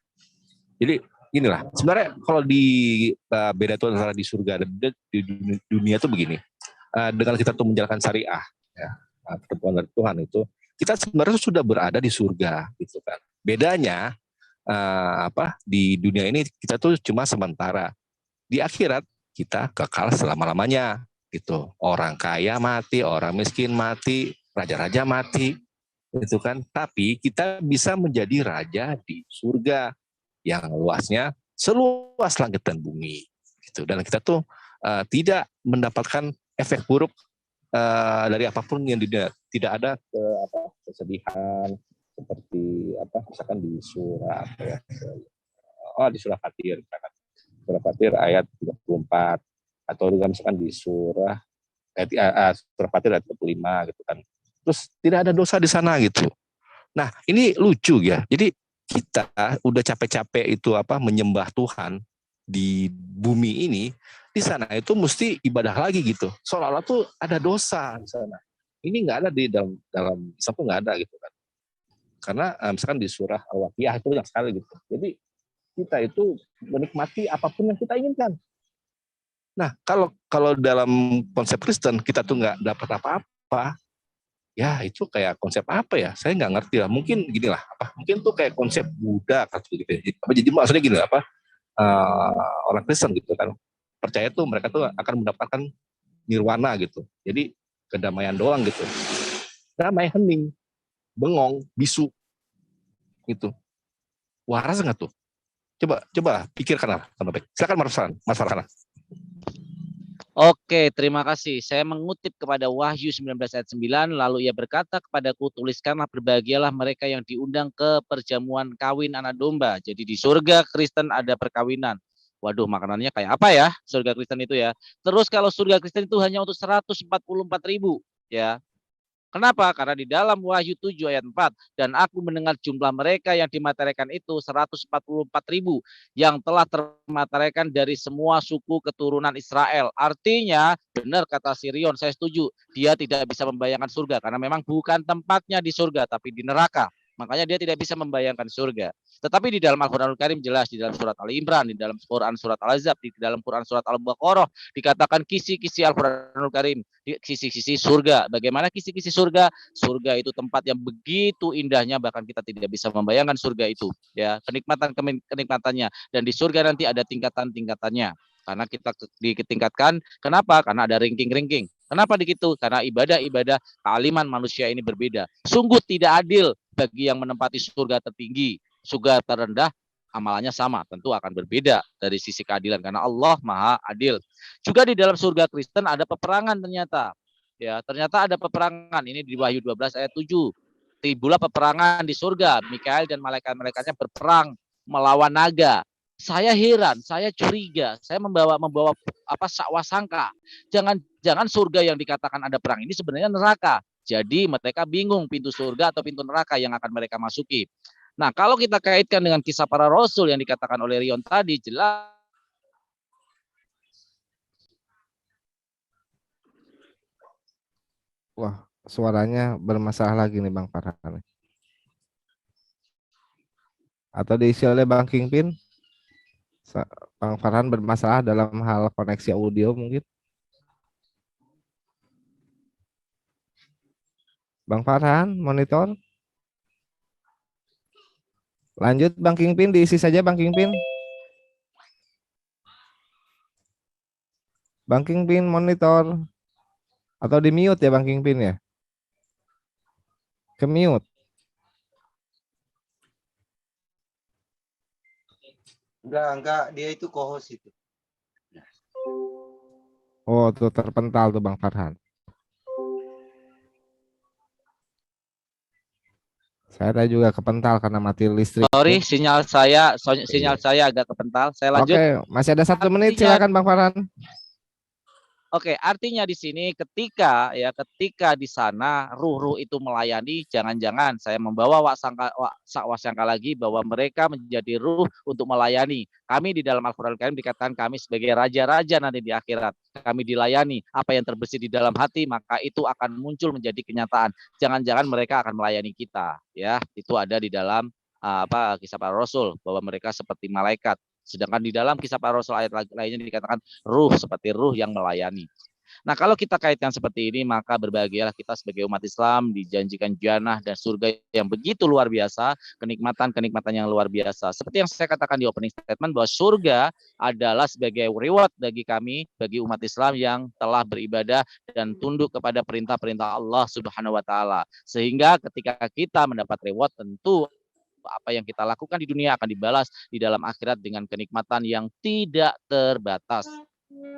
Jadi inilah sebenarnya kalau di beda tuh antara di surga dan di dunia tuh begini. Dengan kita tuh menjalankan syariah, ya, ketentuan dari Tuhan itu, kita sebenarnya sudah berada di surga gitu kan. Bedanya di dunia ini kita tuh cuma sementara. Di akhirat kita kekal selama-lamanya gitu. Orang kaya mati, orang miskin mati, raja-raja mati. Itu kan, tapi kita bisa menjadi raja di surga yang luasnya seluas langit dan bumi. Gitu. Dan kita tuh tidak mendapatkan efek buruk dari apapun yang tidak ada kesedihan seperti misalkan di surah di surah Fatir misalkan. Surah Fatir ayat 34 atau juga misalkan di surah Fatir ayat 35 gitu kan. Terus tidak ada dosa di sana gitu. Nah, ini lucu ya. Jadi kita udah capek-capek itu menyembah Tuhan di bumi ini, di sana itu mesti ibadah lagi gitu. Seolah-olah tuh ada dosa di sana. Ini nggak ada di dalam Islam tuh nggak ada gitu kan. Karena misalkan di surah Al-Waqiah itu yang sekali gitu. Jadi kita itu menikmati apapun yang kita inginkan. Nah, kalau dalam konsep Kristen kita tuh nggak dapat apa-apa, ya itu kayak konsep apa ya? Saya nggak ngerti lah. Mungkin gini lah, mungkin tuh kayak konsep Buddha gitu. Jadi maksudnya gini orang Kristen gitu kan percaya tuh mereka tuh akan mendapatkan nirwana gitu. Jadi kedamaian doang gitu. Damai, hening, bengong, bisu, gitu. Waras nggak tuh? Coba pikirkan lah. Silakan Mas Farhan. Oke, terima kasih. Saya mengutip kepada Wahyu 19 ayat 9, lalu ia berkata kepadaku, tuliskanlah berbahagialah mereka yang diundang ke perjamuan kawin anak domba. Jadi di surga Kristen ada perkawinan. Waduh, makanannya kayak apa ya surga Kristen itu ya. Terus kalau surga Kristen itu hanya untuk 144.000 ya. Kenapa? Karena di dalam Wahyu 7 ayat 4, dan aku mendengar jumlah mereka yang dimateraikan itu 144.000 yang telah termateraikan dari semua suku keturunan Israel. Artinya, benar kata Sirion, saya setuju. Dia tidak bisa membayangkan surga karena memang bukan tempatnya di surga tapi di neraka. Makanya dia tidak bisa membayangkan surga. Tetapi di dalam Al-Quranul Karim jelas, di dalam surat Ali Imran, di dalam Quran surat Al-Azab, di dalam Quran surat Al-Baqarah dikatakan kisi-kisi Al-Quranul Karim, kisi-kisi surga. Bagaimana kisi-kisi surga? Surga itu tempat yang begitu indahnya, bahkan kita tidak bisa membayangkan surga itu. Ya, kenikmatannya. Dan di surga nanti ada tingkatan-tingkatannya. Karena kita ditingkatkan, kenapa? Karena ada ranking-ranking. Kenapa begitu? Karena ibadah-ibadah kealiman manusia ini berbeda. Sungguh tidak adil bagi yang menempati surga tertinggi, surga terendah, amalannya sama, tentu akan berbeda dari sisi keadilan karena Allah Maha Adil. Juga di dalam surga Kristen ada peperangan ternyata. Ya, ternyata ada peperangan. Ini di Wahyu 12 ayat 7. Timbullah peperangan di surga. Mikael dan malaikat-malaikatnya berperang melawan naga. Saya heran, saya curiga, saya membawa sakwasangka. Jangan surga yang dikatakan ada perang ini sebenarnya neraka. Jadi mereka bingung pintu surga atau pintu neraka yang akan mereka masuki. Nah, kalau kita kaitkan dengan kisah para rasul yang dikatakan oleh Rion tadi, jelas. Wah, suaranya bermasalah lagi nih Bang Farhan. Atau diisi oleh Bang Kingpin? Bang Farhan bermasalah dalam hal koneksi audio mungkin? Bang Farhan, monitor. Lanjut Bang Kingpin, diisi saja Bang Kingpin. Bang Kingpin monitor. Atau di mute ya Bang Kingpin ya? Ke mute. Enggak, dia itu co-host itu. Oh, tuh terpental tuh Bang Farhan. Saya tadi juga kepental karena mati listrik. Sorry, sinyal saya agak kepental. Saya lanjut. Oke, masih ada 1 menit, silakan Bang Farhan. Oke, artinya di sini ketika di sana ruh-ruh itu melayani, jangan-jangan saya membawa wasangka lagi bahwa mereka menjadi ruh untuk melayani. Kami di dalam Al-Qur'an Karim dikatakan kami sebagai raja-raja nanti di akhirat. Kami dilayani, apa yang terbersih di dalam hati maka itu akan muncul menjadi kenyataan. Jangan-jangan mereka akan melayani kita, ya. Itu ada di dalam kisah para rasul bahwa mereka seperti malaikat. Sedangkan di dalam kisah para rasul ayat lainnya dikatakan ruh seperti ruh yang melayani. Nah, kalau kita kaitkan seperti ini, maka berbahagialah kita sebagai umat Islam dijanjikan jannah dan surga yang begitu luar biasa, kenikmatan-kenikmatan yang luar biasa. Seperti yang saya katakan di opening statement, bahwa surga adalah sebagai reward bagi kami, bagi umat Islam yang telah beribadah dan tunduk kepada perintah-perintah Allah Subhanahu wa taala. Sehingga ketika kita mendapat reward, tentu apa yang kita lakukan di dunia akan dibalas di dalam akhirat dengan kenikmatan yang tidak terbatas.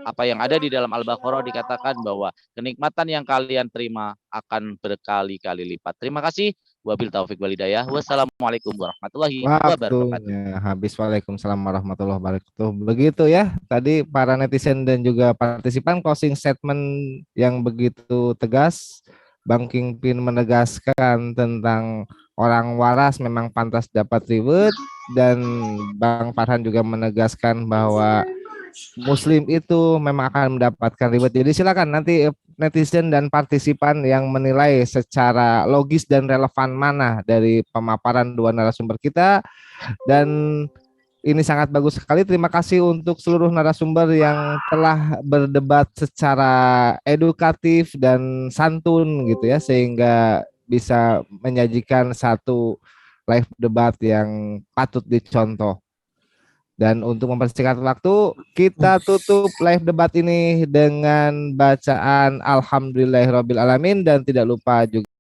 Apa yang ada di dalam Al-Baqarah dikatakan bahwa kenikmatan yang kalian terima akan berkali-kali lipat. Terima kasih. Wabil taufik walhidayah. Wassalamualaikum warahmatullahi wabarakatuh. Waktunya habis. Waalaikumsalam warahmatullahi wabarakatuh. Begitu ya tadi para netizen dan juga partisipan, closing statement yang begitu tegas. Bang Kingpin menegaskan tentang orang waras memang pantas dapat reward, dan Bang Farhan juga menegaskan bahwa Muslim itu memang akan mendapatkan reward. Jadi silakan nanti netizen dan partisipan yang menilai secara logis dan relevan mana dari pemaparan dua narasumber kita. Dan ini sangat bagus sekali. Terima kasih untuk seluruh narasumber yang telah berdebat secara edukatif dan santun gitu ya, sehingga bisa menyajikan satu live debat yang patut dicontoh. Dan untuk mempersingkat waktu, kita tutup live debat ini dengan bacaan Alhamdulillahirrabbilalamin, dan tidak lupa juga